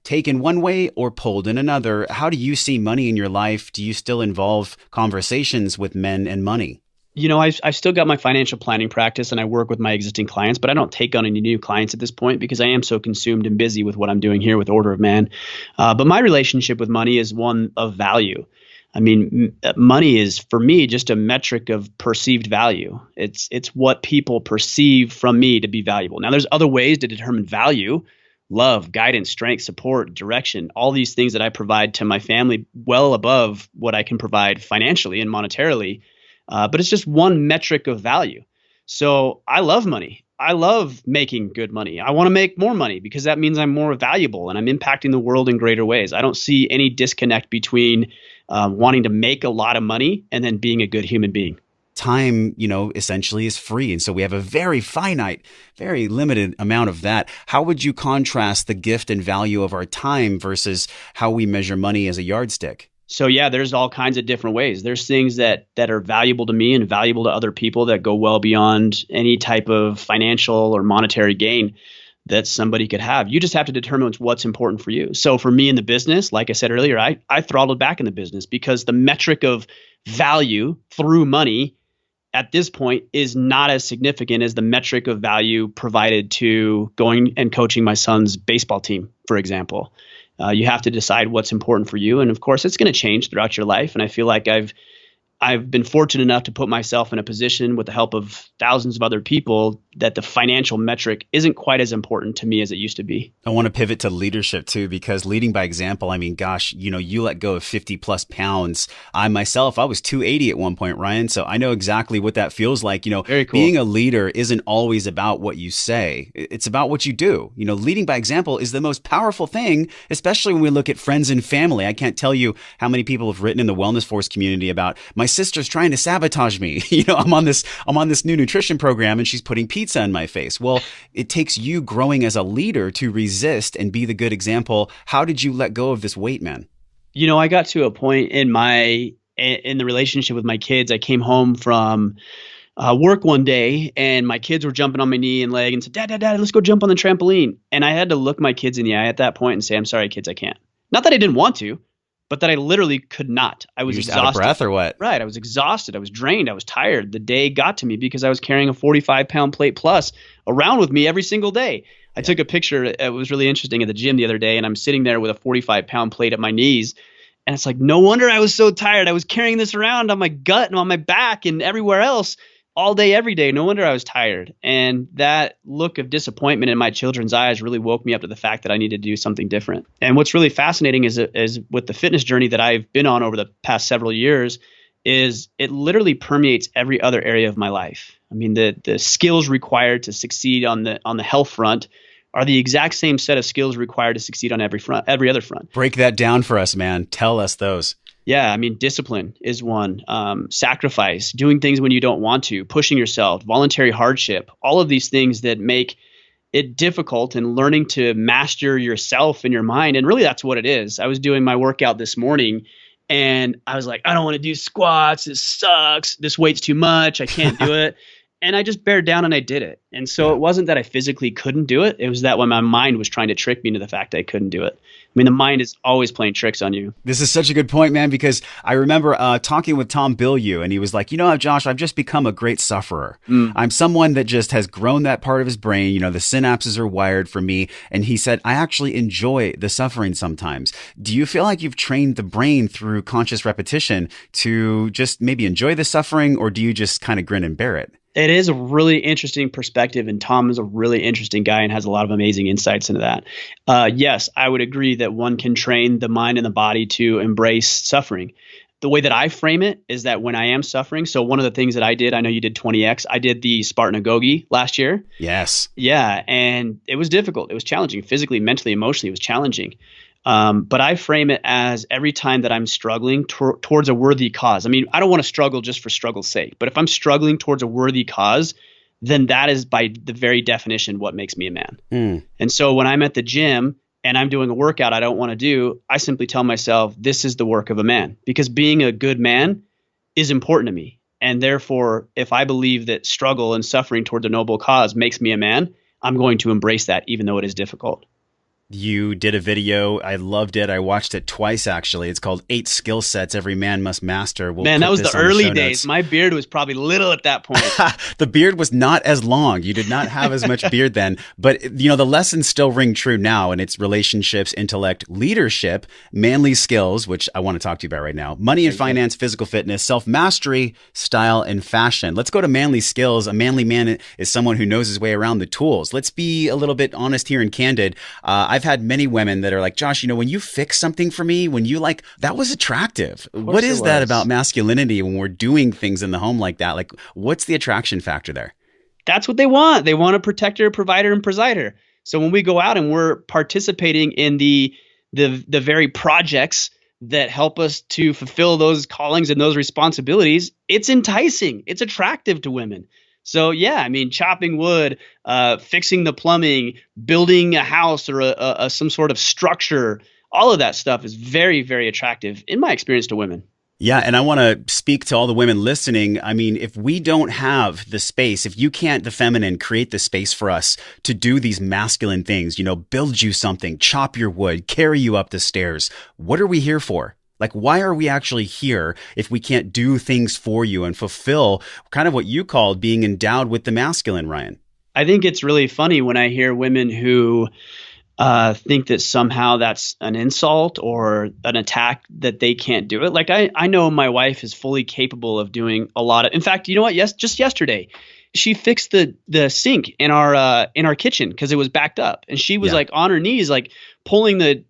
taken one way or pulled in another. How do you see money in your life? Do you still involve conversations with men and money? I've still got my financial planning practice, and I work with my existing clients, but I don't take on any new clients at this point because I am so consumed and busy with what I'm doing here with Order of Man. But my relationship with money is one of value. I mean, money is, for me, just a metric of perceived value. It's what people perceive from me to be valuable. Now, there's other ways to determine value: love, guidance, strength, support, direction, all these things that I provide to my family well above what I can provide financially and monetarily. But it's just one metric of value. So I love money. I love making good money. I want to make more money because that means I'm more valuable and I'm impacting the world in greater ways. I don't see any disconnect between wanting to make a lot of money and then being a good human being. Time, essentially is free. And so we have a very finite, very limited amount of that. How would you contrast the gift and value of our time versus how we measure money as a yardstick? So yeah, there's all kinds of different ways. There's things that are valuable to me and valuable to other people that go well beyond any type of financial or monetary gain that somebody could have. You just have to determine what's important for you. So for me in the business, like I said earlier, I throttled back in the business because the metric of value through money at this point is not as significant as the metric of value provided to going and coaching my son's baseball team, for example. You have to decide what's important for you. And of course, it's going to change throughout your life. And I feel like I've been fortunate enough to put myself in a position with the help of thousands of other people that the financial metric isn't quite as important to me as it used to be. I want to pivot to leadership too, because leading by example, I mean, gosh, you let go of 50 plus pounds. I was 280 at one point, Ryan. So I know exactly what that feels like. Very cool. Being a leader isn't always about what you say. It's about what you do. Leading by example is the most powerful thing, especially when we look at friends and family. I can't tell you how many people have written in the Wellness Force community about, my sister's trying to sabotage me. I'm on this new nutrition program and she's putting pizza in my face. Well, it takes you growing as a leader to resist and be the good example. How did you let go of this weight, man? I got to a point in the relationship with my kids. I came home from work one day and my kids were jumping on my knee and leg and said, Dad, let's go jump on the trampoline. And I had to look my kids in the eye at that point and say, I'm sorry, kids, I can't. Not that I didn't want to, but that I literally could not. I was exhausted. Out of breath or what? Right. I was exhausted. I was drained. I was tired. The day got to me because I was carrying a 45-pound plate plus around with me every single day. I took a picture. It was really interesting at the gym the other day, and I'm sitting there with a 45-pound plate at my knees. And it's like, no wonder I was so tired. I was carrying this around on my gut and on my back and everywhere else all day, every day. No wonder I was tired. And that look of disappointment in my children's eyes really woke me up to the fact that I needed to do something different. And what's really fascinating is with the fitness journey that I've been on over the past several years is it literally permeates every other area of my life. I mean, the skills required to succeed on the health front are the exact same set of skills required to succeed on every other front. Break that down for us, man. Tell us those. Yeah, I mean, discipline is one. Sacrifice, doing things when you don't want to, pushing yourself, voluntary hardship, all of these things that make it difficult and learning to master yourself and your mind. And really, that's what it is. I was doing my workout this morning and I was like, I don't want to do squats. This sucks. This weight's too much. I can't do it. And I just bared down and I did it. And so it wasn't that I physically couldn't do it. It was that when my mind was trying to trick me into the fact that I couldn't do it. I mean, the mind is always playing tricks on you. This is such a good point, man, because I remember talking with BILYEU, and he was like, Josh, I've just become a great sufferer. I'm someone that just has grown that part of his brain. The synapses are wired for me. And he said, I actually enjoy the suffering sometimes. Do you feel like you've trained the brain through conscious repetition to just maybe enjoy the suffering, or do you just kind of grin and bear it? It is a really interesting perspective, and Tom is a really interesting guy and has a lot of amazing insights into that. Yes, I would agree that one can train the mind and the body to embrace suffering. The way that I frame it is that when I am suffering, so one of the things that I did, I know you did 20X, I did the Spartan last year. Yes. Yeah, and it was difficult. It was challenging physically, mentally, emotionally. It was challenging. But I frame it as every time that I'm struggling towards a worthy cause. I mean, I don't want to struggle just for struggle's sake, but if I'm struggling towards a worthy cause, then that is by the very definition what makes me a man. And so when I'm at the gym and I'm doing a workout I don't want to do, I simply tell myself, this is the work of a man, because being a good man is important to me. And therefore, if I believe that struggle and suffering towards a noble cause makes me a man, I'm going to embrace that, even though it is difficult. You did a video. I loved it. I watched it twice, actually. It's called 8 Skill Sets Every Man Must Master. Man, that was the early days. My beard was probably little at that point. The beard was not as long. You did not have as much beard then. But, the lessons still ring true now, and it's relationships, intellect, leadership, manly skills, which I want to talk to you about right now, money and finance, physical fitness, self-mastery, style, and fashion. Let's go to manly skills. A manly man is someone who knows his way around the tools. Let's be a little bit honest here and candid. I've had many women that are like, Josh, when you fix something for me, that was attractive. What is that about masculinity when we're doing things in the home like that? Like, what's the attraction factor there? That's what they want. They want a protector, provider, and presider. So when we go out and we're participating in the very projects that help us to fulfill those callings and those responsibilities, it's enticing. It's attractive to women. So yeah, I mean, chopping wood, fixing the plumbing, building a house or some sort of structure, all of that stuff is very, very attractive in my experience to women. Yeah. And I want to speak to all the women listening. I mean, if we don't have the space, if you can't, the feminine, create the space for us to do these masculine things, build you something, chop your wood, carry you up the stairs, what are we here for? Like, why are we actually here if we can't do things for you and fulfill kind of what you called being endowed with the masculine, Ryan? I think it's really funny when I hear women who think that somehow that's an insult or an attack that they can't do it. Like, I know my wife is fully capable of doing a lot of, in fact, you know what? Yes, just yesterday, she fixed the sink in our kitchen because it was backed up. And she was like on her knees, like pulling the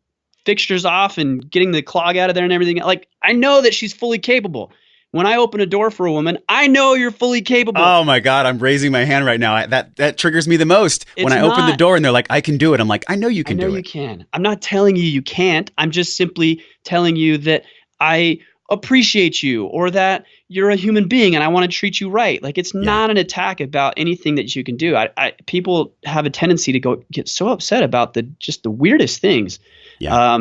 fixtures off and getting the clog out of there and everything. Like, I know that she's fully capable. When I open a door for a woman, I know you're fully capable. Oh my God, I'm raising my hand right now. That triggers me the most. When I open the door and they're like, I can do it. I'm like, I know you can do it. I know you can. I'm not telling you can't. I'm just simply telling you that I appreciate you or that you're a human being and I want to treat you right. Like, it's not an attack about anything that you can do. People have a tendency to get so upset about just the weirdest things. Yeah.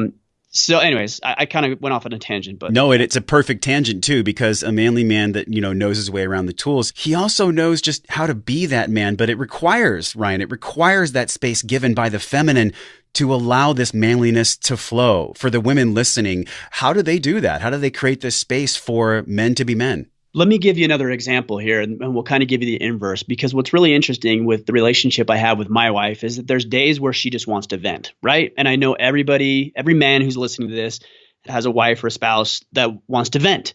So anyways, I kind of went off on a tangent, but no, it's a perfect tangent too, because a manly man that, knows his way around the tools, he also knows just how to be that man. But it requires, Ryan, that space given by the feminine to allow this manliness to flow. For the women listening, how do they do that? How do they create this space for men to be men? Let me give you another example here, and we'll kind of give you the inverse, because what's really interesting with the relationship I have with my wife is that there's days where she just wants to vent, right? And I know every man who's listening to this has a wife or a spouse that wants to vent.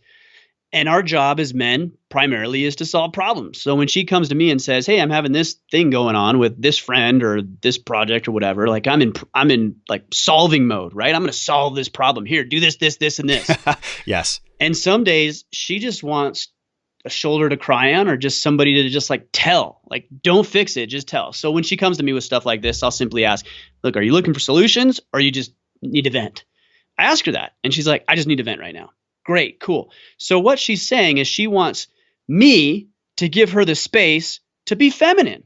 And our job as men primarily is to solve problems. So when she comes to me and says, hey, I'm having this thing going on with this friend or this project or whatever, like I'm in like solving mode, right? I'm going to solve this problem. Here, do this, and this. Yes. And some days she just wants a shoulder to cry on or just somebody to just like tell, like, don't fix it, just tell. So when she comes to me with stuff like this, I'll simply ask, look, are you looking for solutions or you just need to vent? I ask her that and she's like, I just need to vent right now. Great, cool. So what she's saying is she wants me to give her the space to be feminine.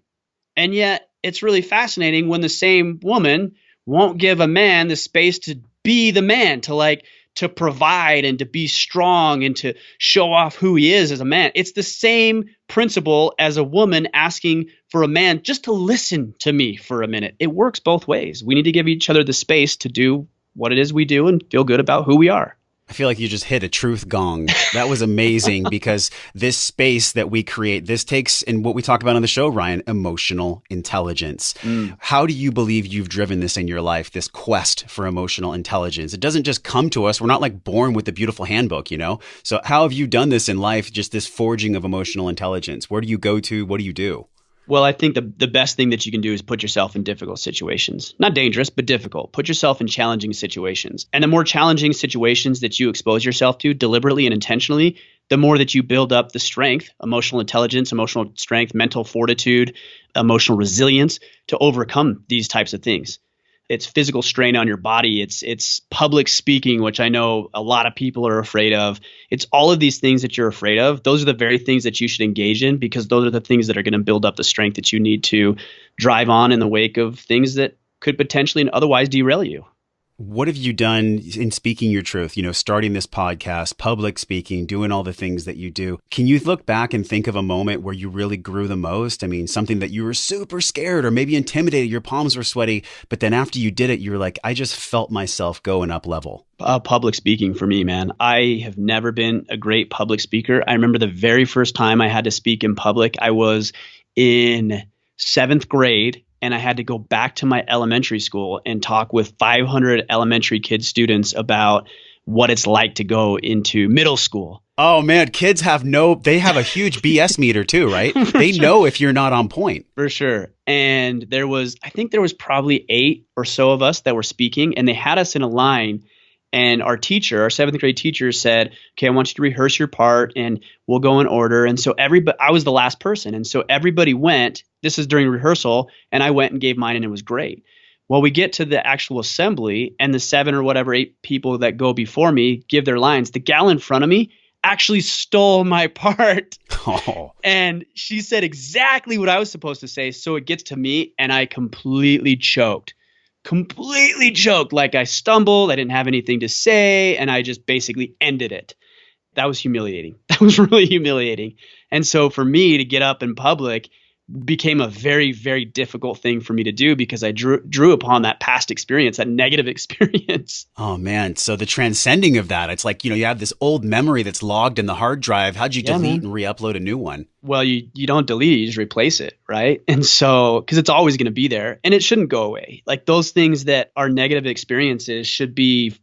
And yet it's really fascinating when the same woman won't give a man the space to be the man, to provide and to be strong and to show off who he is as a man. It's the same principle as a woman asking for a man just to listen to me for a minute. It works both ways. We need to give each other the space to do what it is we do and feel good about who we are. I feel like you just hit a truth gong. That was amazing because this space that we create, this takes, and what we talk about on the show, Ryan, emotional intelligence. How do you believe you've driven this in your life, this quest for emotional intelligence? It doesn't just come to us. We're not like born with a beautiful handbook, you know? So how have you done this in life, just this forging of emotional intelligence? Where do you go to? What do you do? Well, I think the best thing that you can do is put yourself in difficult situations. Not dangerous, but difficult. Put yourself in challenging situations. And the more challenging situations that you expose yourself to deliberately and intentionally, the more that you build up the strength, emotional intelligence, emotional strength, mental fortitude, emotional resilience to overcome these types of things. It's physical strain on your body. It's public speaking, which I know a lot of people are afraid of. It's all of these things that you're afraid of. Those are the very things that you should engage in because those are the things that are going to build up the strength that you need to drive on in the wake of things that could potentially and otherwise derail you. What have you done in speaking your truth? You know, starting this podcast, public speaking, doing all the things that you do. Can you look back and think of a moment where you really grew the most? I mean, something that you were super scared or maybe intimidated, your palms were sweaty, but then after you did it, you were like, I just felt myself going up level. Public speaking for me, man. I have never been a great public speaker. I remember the very first time I had to speak in public, I was in 7th grade. And I had to go back to my elementary school and talk with 500 elementary kid students about what it's like to go into middle school. Oh man, kids they have a huge BS meter too, right? They know if you're not on point. For sure. And I think there was probably 8 or so of us that were speaking, and they had us in a line. And our teacher, our 7th grade teacher said, okay, I want you to rehearse your part and we'll go in order. And so I was the last person. And so everybody went, this is during rehearsal, and I went and gave mine and it was great. Well, we get to the actual assembly and the 7 or whatever 8 people that go before me give their lines. The gal in front of me actually stole my part. Oh. And she said exactly what I was supposed to say. So it gets to me and I completely choked. Like I stumbled, I didn't have anything to say, and I just basically ended it. That was humiliating. That was really humiliating. And so for me to get up in public became a very, very difficult thing for me to do because I drew upon that past experience, that negative experience. Oh man. So the transcending of that, it's like, you have this old memory that's logged in the hard drive. How'd you delete and re-upload a new one? Well, you don't delete it, you just replace it, right? And so, because it's always going to be there and it shouldn't go away. Like those things that are negative experiences should be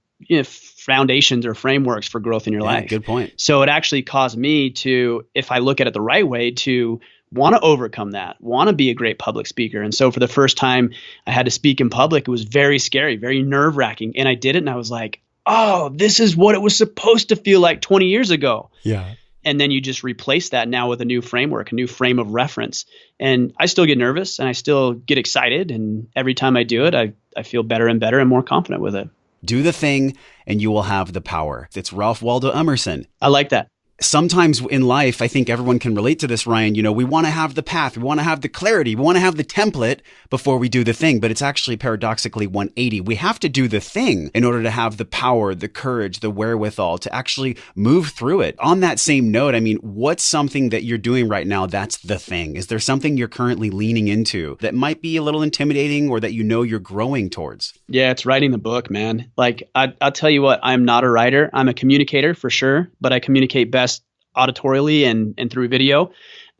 foundations or frameworks for growth in your life. Good point. So it actually caused me to, if I look at it the right way, to want to overcome that, want to be a great public speaker. And so for the first time I had to speak in public, it was very scary, very nerve-wracking. And I did it and I was like, oh, this is what it was supposed to feel like 20 years ago. Yeah. And then you just replace that now with a new framework, a new frame of reference. And I still get nervous and I still get excited. And every time I do it, I feel better and better and more confident with it. Do the thing and you will have the power. It's Ralph Waldo Emerson. I like that. Sometimes in life, I think everyone can relate to this, Ryan. We want to have the path. We want to have the clarity. We want to have the template before we do the thing. But it's actually paradoxically 180. We have to do the thing in order to have the power, the courage, the wherewithal to actually move through it. On that same note, what's something that you're doing right now that's the thing? Is there something you're currently leaning into that might be a little intimidating or that you're growing towards? Yeah, it's writing the book, man. Like, I'll tell you what, I'm not a writer. I'm a communicator for sure, but I communicate best auditorially and through video.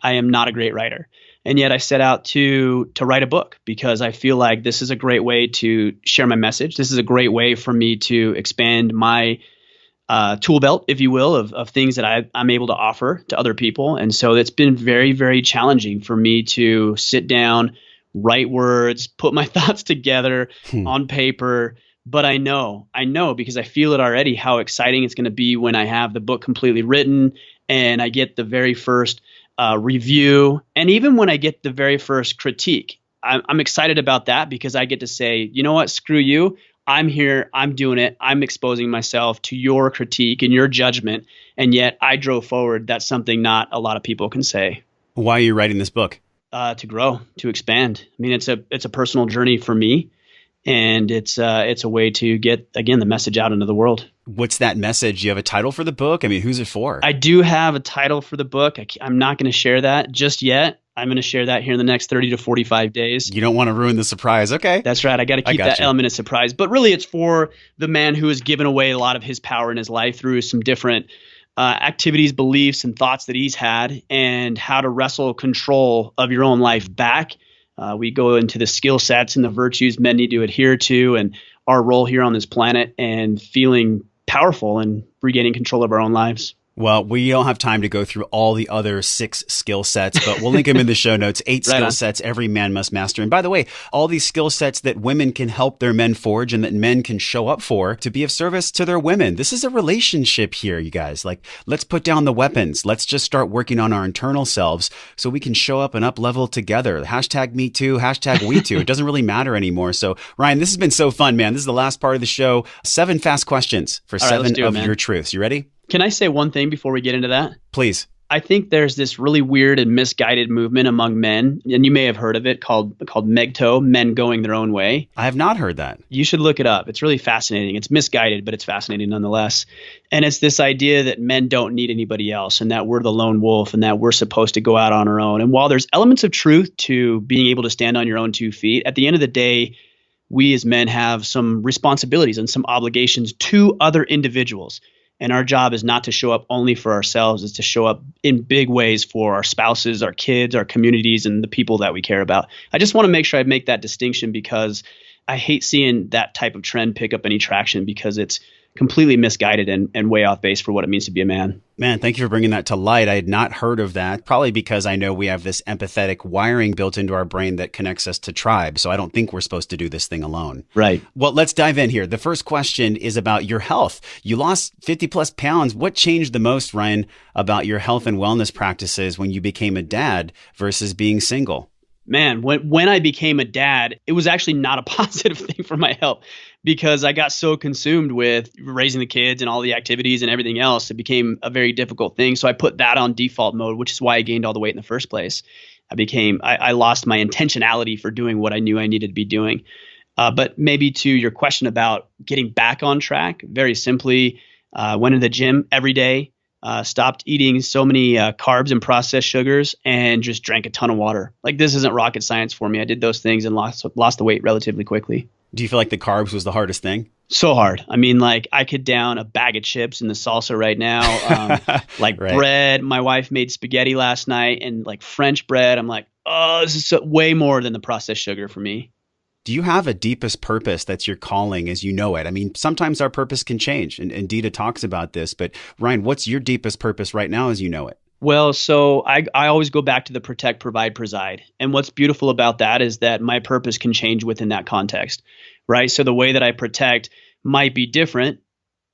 I am not a great writer. And yet I set out to write a book because I feel like this is a great way to share my message. This is a great way for me to expand my tool belt, if you will, of things that I'm able to offer to other people. And so it's been very, very challenging for me to sit down, write words, put my thoughts together on paper. But I know because I feel it already how exciting it's going to be when I have the book completely written and I get the very first review. And even when I get the very first critique, I'm excited about that because I get to say, you know what, screw you. I'm here. I'm doing it. I'm exposing myself to your critique and your judgment. And yet I drove forward. That's something not a lot of people can say. Why are you writing this book? To grow, to expand. It's a personal journey for me. And it's a way to get, again, the message out into the world. What's that message? Do you have a title for the book? Who's it for? I do have a title for the book. I'm not going to share that just yet. I'm going to share that here in the next 30 to 45 days. You don't want to ruin the surprise. Okay. That's right. I got to keep that element of surprise. But really, it's for the man who has given away a lot of his power in his life through some different activities, beliefs, and thoughts that he's had, and how to wrestle control of your own life back. We go into the skill sets and the virtues men need to adhere to, and our role here on this planet, and feeling powerful and regaining control of our own lives. Well, we don't have time to go through all the other 6 skill sets, but we'll link them in the show notes. 8 skill sets every man must master. And by the way, all these skill sets that women can help their men forge and that men can show up for to be of service to their women. This is a relationship here, you guys. Like, let's put down the weapons. Let's just start working on our internal selves so we can show up and up level together. Hashtag me too, hashtag we too. It doesn't really matter anymore. So Ryan, this has been so fun, man. This is the last part of the show. 7 fast questions for 7 of your truths. You ready? Can I say one thing before we get into that? Please. I think there's this really weird and misguided movement among men, and you may have heard of it, called Megto, men going their own way. I have not heard that. You should look it up. It's really fascinating. It's misguided, but it's fascinating nonetheless. And it's this idea that men don't need anybody else, and that we're the lone wolf, and that we're supposed to go out on our own. And while there's elements of truth to being able to stand on your own 2 feet, at the end of the day, we as men have some responsibilities and some obligations to other individuals. And our job is not to show up only for ourselves, it's to show up in big ways for our spouses, our kids, our communities, and the people that we care about. I just want to make sure I make that distinction, because I hate seeing that type of trend pick up any traction, because it's completely misguided and way off base for what it means to be a man. Man, thank you for bringing that to light. I had not heard of that, probably because I know we have this empathetic wiring built into our brain that connects us to tribe. So I don't think we're supposed to do this thing alone. Right. Well, let's dive in here. The first question is about your health. You lost 50 plus pounds. What changed the most, Ryan, about your health and wellness practices when you became a dad versus being single? Man, when I became a dad, it was actually not a positive thing for my health, because I got so consumed with raising the kids and all the activities and everything else. It became a very difficult thing. So I put that on default mode, which is why I gained all the weight in the first place. I lost my intentionality for doing what I knew I needed to be doing. But maybe to your question about getting back on track, very simply, went to the gym every day. Stopped eating so many carbs and processed sugars, and just drank a ton of water. Like, this isn't rocket science for me. I did those things and lost the weight relatively quickly. Do you feel like the carbs was the hardest thing? So hard. I mean, like, I could down a bag of chips in the salsa right now. Right. Bread. My wife made spaghetti last night, and like French bread. I'm like, oh, this is way more than the processed sugar for me. Do you have a deepest purpose that's your calling as you know it? I mean, sometimes our purpose can change, and Dita talks about this, but Ryan, what's your deepest purpose right now as you know it? Well, so I always go back to the protect, provide, preside. And what's beautiful about that is that my purpose can change within that context, right? So the way that I protect might be different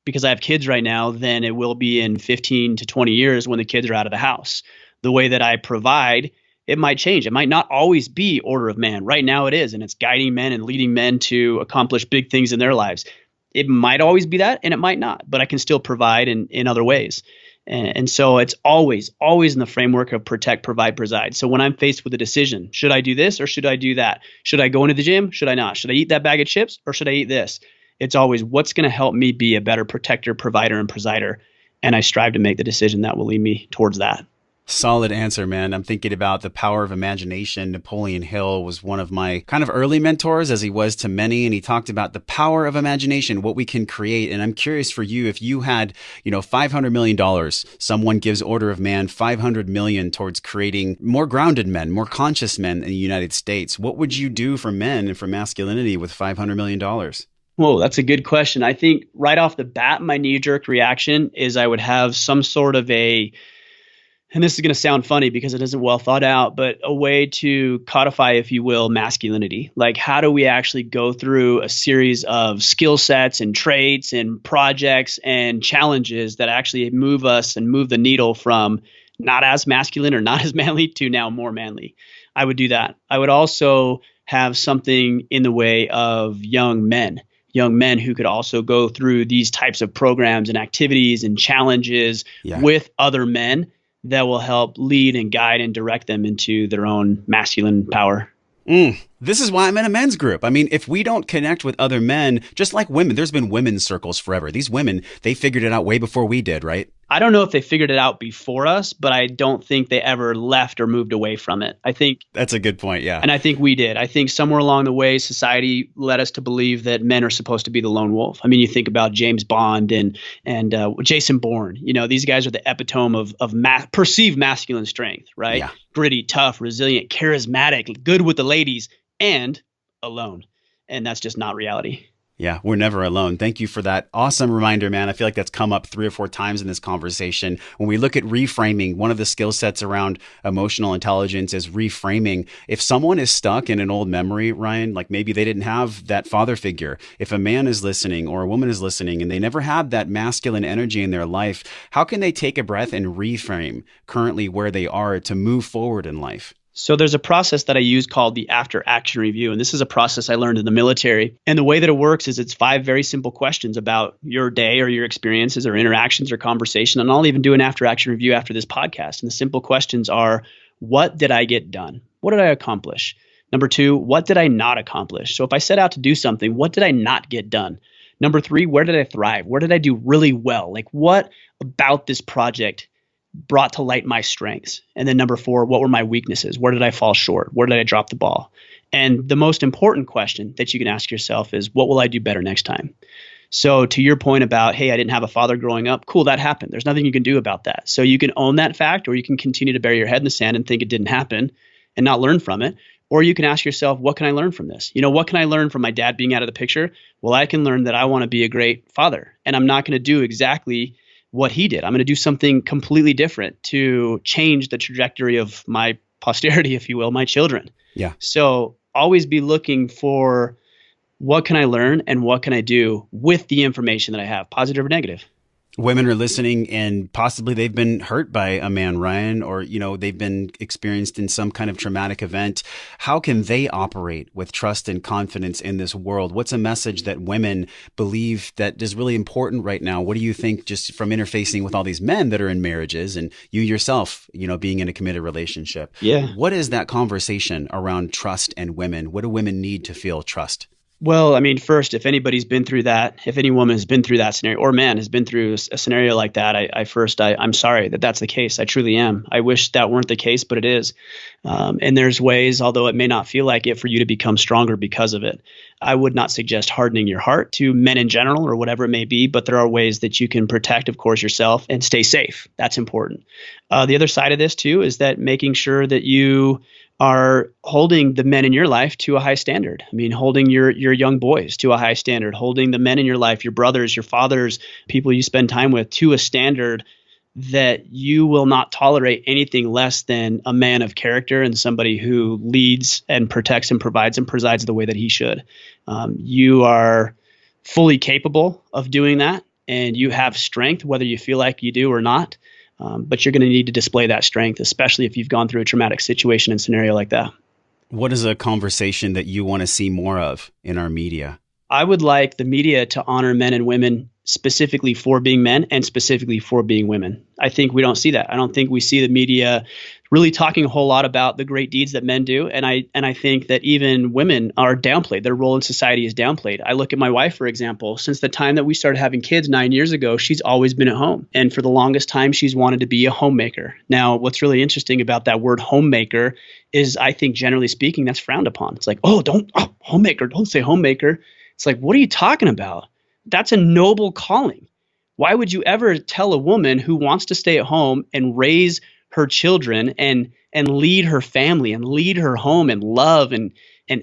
because I have kids right now than it will be in 15 to 20 years when the kids are out of the house. The way that I provide, it might change. It might not always be order of man. Right now it is, and it's guiding men and leading men to accomplish big things in their lives. It might always be that, and it might not, but I can still provide in other ways. And so it's always in the framework of protect, provide, preside. So when I'm faced with a decision, should I do this or should I do that? Should I go into the gym? Should I not? Should I eat that bag of chips or should I eat this? It's always what's going to help me be a better protector, provider, and presider. And I strive to make the decision that will lead me towards that. Solid answer, man. I'm thinking about the power of imagination. Napoleon Hill was one of my kind of early mentors, as he was to many. And he talked about the power of imagination, what we can create. And I'm curious for you, if you had, $500 million, someone gives order of man, $500 million towards creating more grounded men, more conscious men in the United States. What would you do for men and for masculinity with $500 million? Whoa, that's a good question. I think right off the bat, my knee-jerk reaction is I would have some sort of and this is going to sound funny because it isn't well thought out, but a way to codify, if you will, masculinity. Like, how do we actually go through a series of skill sets and traits and projects and challenges that actually move us and move the needle from not as masculine or not as manly to now more manly? I would do that. I would also have something in the way of young men who could also go through these types of programs and activities and challenges with other men that will help lead and guide and direct them into their own masculine power. This is why I'm in a men's group. I mean, if we don't connect with other men, just like women, there's been women's circles forever. These women, they figured it out way before we did, right? I don't know if they figured it out before us, but I don't think they ever left or moved away from it. I think that's a good point. Yeah. And I think we did. I think somewhere along the way, society led us to believe that men are supposed to be the lone wolf. I mean, you think about James Bond and Jason Bourne. You know, these guys are the epitome of perceived masculine strength, right? Yeah. Gritty, tough, resilient, charismatic, good with the ladies, and alone. And that's just not reality. Yeah, we're never alone. Thank you for that awesome reminder, man. I feel like that's come up 3 or 4 times in this conversation. When we look at reframing, one of the skill sets around emotional intelligence is reframing. If someone is stuck in an old memory, Ryan, like maybe they didn't have that father figure. If a man is listening or a woman is listening and they never had that masculine energy in their life, how can they take a breath and reframe currently where they are to move forward in life? So there's a process that I use called the after action review. And this is a process I learned in the military. And the way that it works is it's 5 very simple questions about your day or your experiences or interactions or conversation. And I'll even do an after action review after this podcast. And the simple questions are, what did I get done? What did I accomplish? Number 2, what did I not accomplish? So if I set out to do something, what did I not get done? Number 3, where did I thrive? Where did I do really well? Like what about this project brought to light my strengths? And then number 4, what were my weaknesses? Where did I fall short? Where did I drop the ball? And the most important question that you can ask yourself is, what will I do better next time? So to your point about, hey, I didn't have a father growing up. Cool, that happened. There's nothing you can do about that. So you can own that fact, or you can continue to bury your head in the sand and think it didn't happen and not learn from it. Or you can ask yourself, what can I learn from this? You know, what can I learn from my dad being out of the picture? Well, I can learn that I want to be a great father, and I'm not going to do exactly what he did. I'm going to do something completely different to change the trajectory of my posterity, if you will, my children. Yeah. So always be looking for what can I learn and what can I do with the information that I have, positive or negative. Women are listening and possibly they've been hurt by a man, Ryan, or, you know, they've been experienced in some kind of traumatic event. How can they operate with trust and confidence in this world? What's a message that women believe that is really important right now? What do you think, just from interfacing with all these men that are in marriages and you yourself, you know, being in a committed relationship? Yeah. What is that conversation around trust and women? What do women need to feel trust? Well, I mean, first, if anybody's been through that, if any woman has been through that scenario, or man has been through a scenario like that, I'm sorry that that's the case. I truly am. I wish that weren't the case, but it is. And there's ways, although it may not feel like it, for you to become stronger because of it. I would not suggest hardening your heart to men in general or whatever it may be, but there are ways that you can protect, of course, yourself and stay safe. That's important. The other side of this, too, is that making sure that you are holding the men in your life to a high standard. I mean, holding your young boys to a high standard, holding the men in your life, your brothers, your fathers, people you spend time with, to a standard that you will not tolerate anything less than a man of character and somebody who leads and protects and provides and presides the way that he should. You are fully capable of doing that, and you have strength, whether you feel like you do or not. But you're going to need to display that strength, especially if you've gone through a traumatic situation and scenario like that. What is a conversation that you want to see more of in our media? I would like the media to honor men and women specifically for being men and specifically for being women. I think we don't see that. I don't think we see the media really talking a whole lot about the great deeds that men do. And I think that even women are downplayed. Their role in society is downplayed. I look at my wife, for example. Since the time that we started having kids 9 years ago, she's always been at home. And for the longest time, she's wanted to be a homemaker. Now, what's really interesting about that word homemaker is, I think, generally speaking, that's frowned upon. It's like, homemaker, don't say homemaker. It's like, what are you talking about? That's a noble calling. Why would you ever tell a woman who wants to stay at home and raise her children and lead her family and lead her home and love and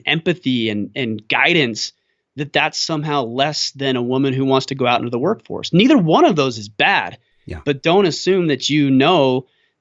empathy and guidance that that's somehow less than a woman who wants to go out into the workforce? Neither one of those is bad. Yeah. But don't assume that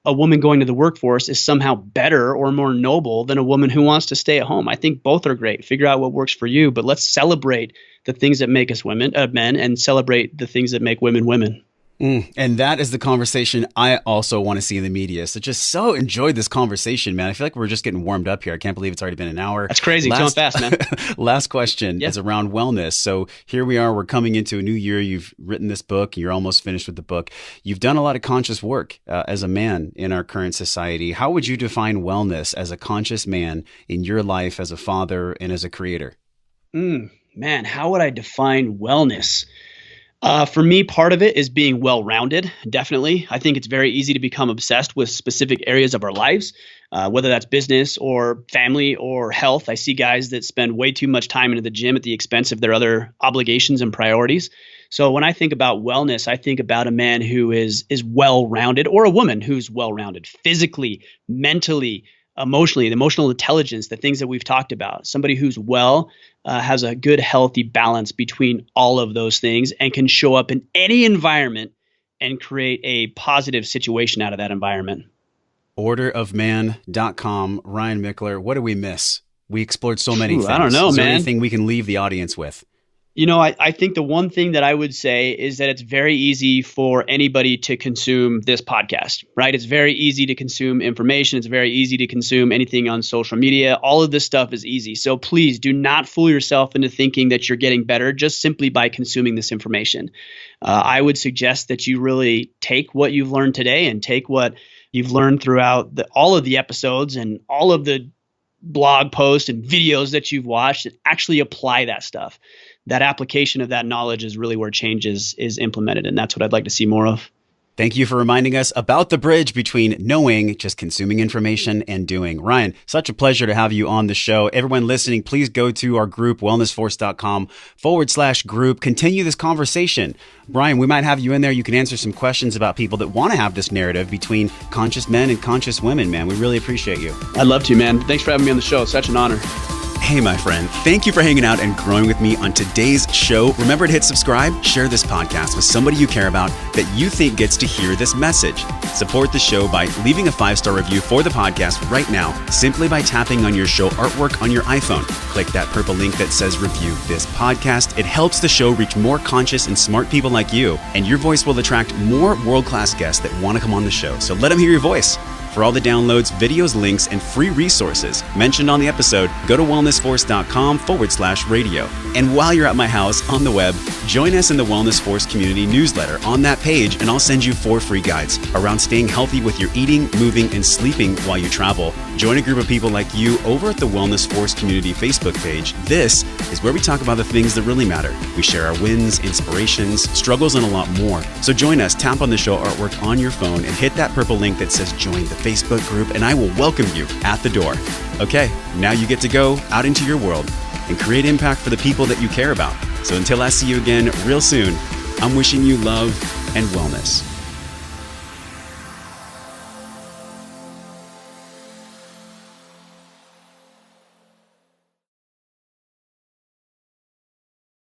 a woman going to the workforce is somehow better or more noble than a woman who wants to stay at home. I think both are great. Figure out what works for you, but let's celebrate the things that make us men, and celebrate the things that make women women. And that is the conversation I also want to see in the media. So just so enjoyed this conversation, man. I feel like we're just getting warmed up here. I can't believe it's already been an hour. That's crazy. It's going fast, man. Last question is around wellness. So here we are. We're coming into a new year. You've written this book. You're almost finished with the book. You've done a lot of conscious work as a man in our current society. How would you define wellness as a conscious man in your life as a father and as a creator? Man, how would I define wellness? For me, part of it is being well-rounded, definitely. I think it's very easy to become obsessed with specific areas of our lives, whether that's business or family or health. I see guys that spend way too much time into the gym at the expense of their other obligations and priorities. So when I think about wellness, I think about a man who is well-rounded, or a woman who's well-rounded, physically, mentally, emotionally, the emotional intelligence, the things that we've talked about. Somebody who's has a good, healthy balance between all of those things and can show up in any environment and create a positive situation out of that environment. Orderofman.com. Ryan Michler, what did we miss? We explored so many things. I don't know, Is there man. anything we can leave the audience with? I think the one thing that I would say is that it's very easy for anybody to consume this podcast, right? It's very easy to consume information. It's very easy to consume anything on social media. All of this stuff is easy. So please do not fool yourself into thinking that you're getting better just simply by consuming this information. I would suggest that you really take what you've learned today and take what you've learned throughout all of the episodes and all of the blog posts and videos that you've watched and actually apply that stuff. That application of that knowledge is really where change is implemented. And that's what I'd like to see more of. Thank you for reminding us about the bridge between knowing, just consuming information, and doing. Ryan, such a pleasure to have you on the show. Everyone listening, please go to our group, wellnessforce.com/group. Continue this conversation. Brian, we might have you in there. You can answer some questions about people that want to have this narrative between conscious men and conscious women, man. We really appreciate you. I'd love to, man. Thanks for having me on the show. Such an honor. Hey, my friend, thank you for hanging out and growing with me on today's show. Remember to hit subscribe, share this podcast with somebody you care about that you think gets to hear this message. Support the show by leaving a 5-star review for the podcast right now, simply by tapping on your show artwork on your iPhone. Click that purple link that says review this podcast. It helps the show reach more conscious and smart people like you, and your voice will attract more world-class guests that want to come on the show. So let them hear your voice. For all the downloads, videos, links, and free resources mentioned on the episode, go to wellnessforce.com/radio. And while you're at my house on the web, join us in the Wellness Force community newsletter on that page, and I'll send you 4 free guides around staying healthy with your eating, moving, and sleeping while you travel. Join a group of people like you over at the Wellness Force community Facebook page. This is where we talk about the things that really matter. We share our wins, inspirations, struggles, and a lot more. So join us, tap on the show artwork on your phone, and hit that purple link that says join the Facebook group, and I will welcome you at the door. Okay, now you get to go out into your world and create impact for the people that you care about. So until I see you again real soon, I'm wishing you love and wellness.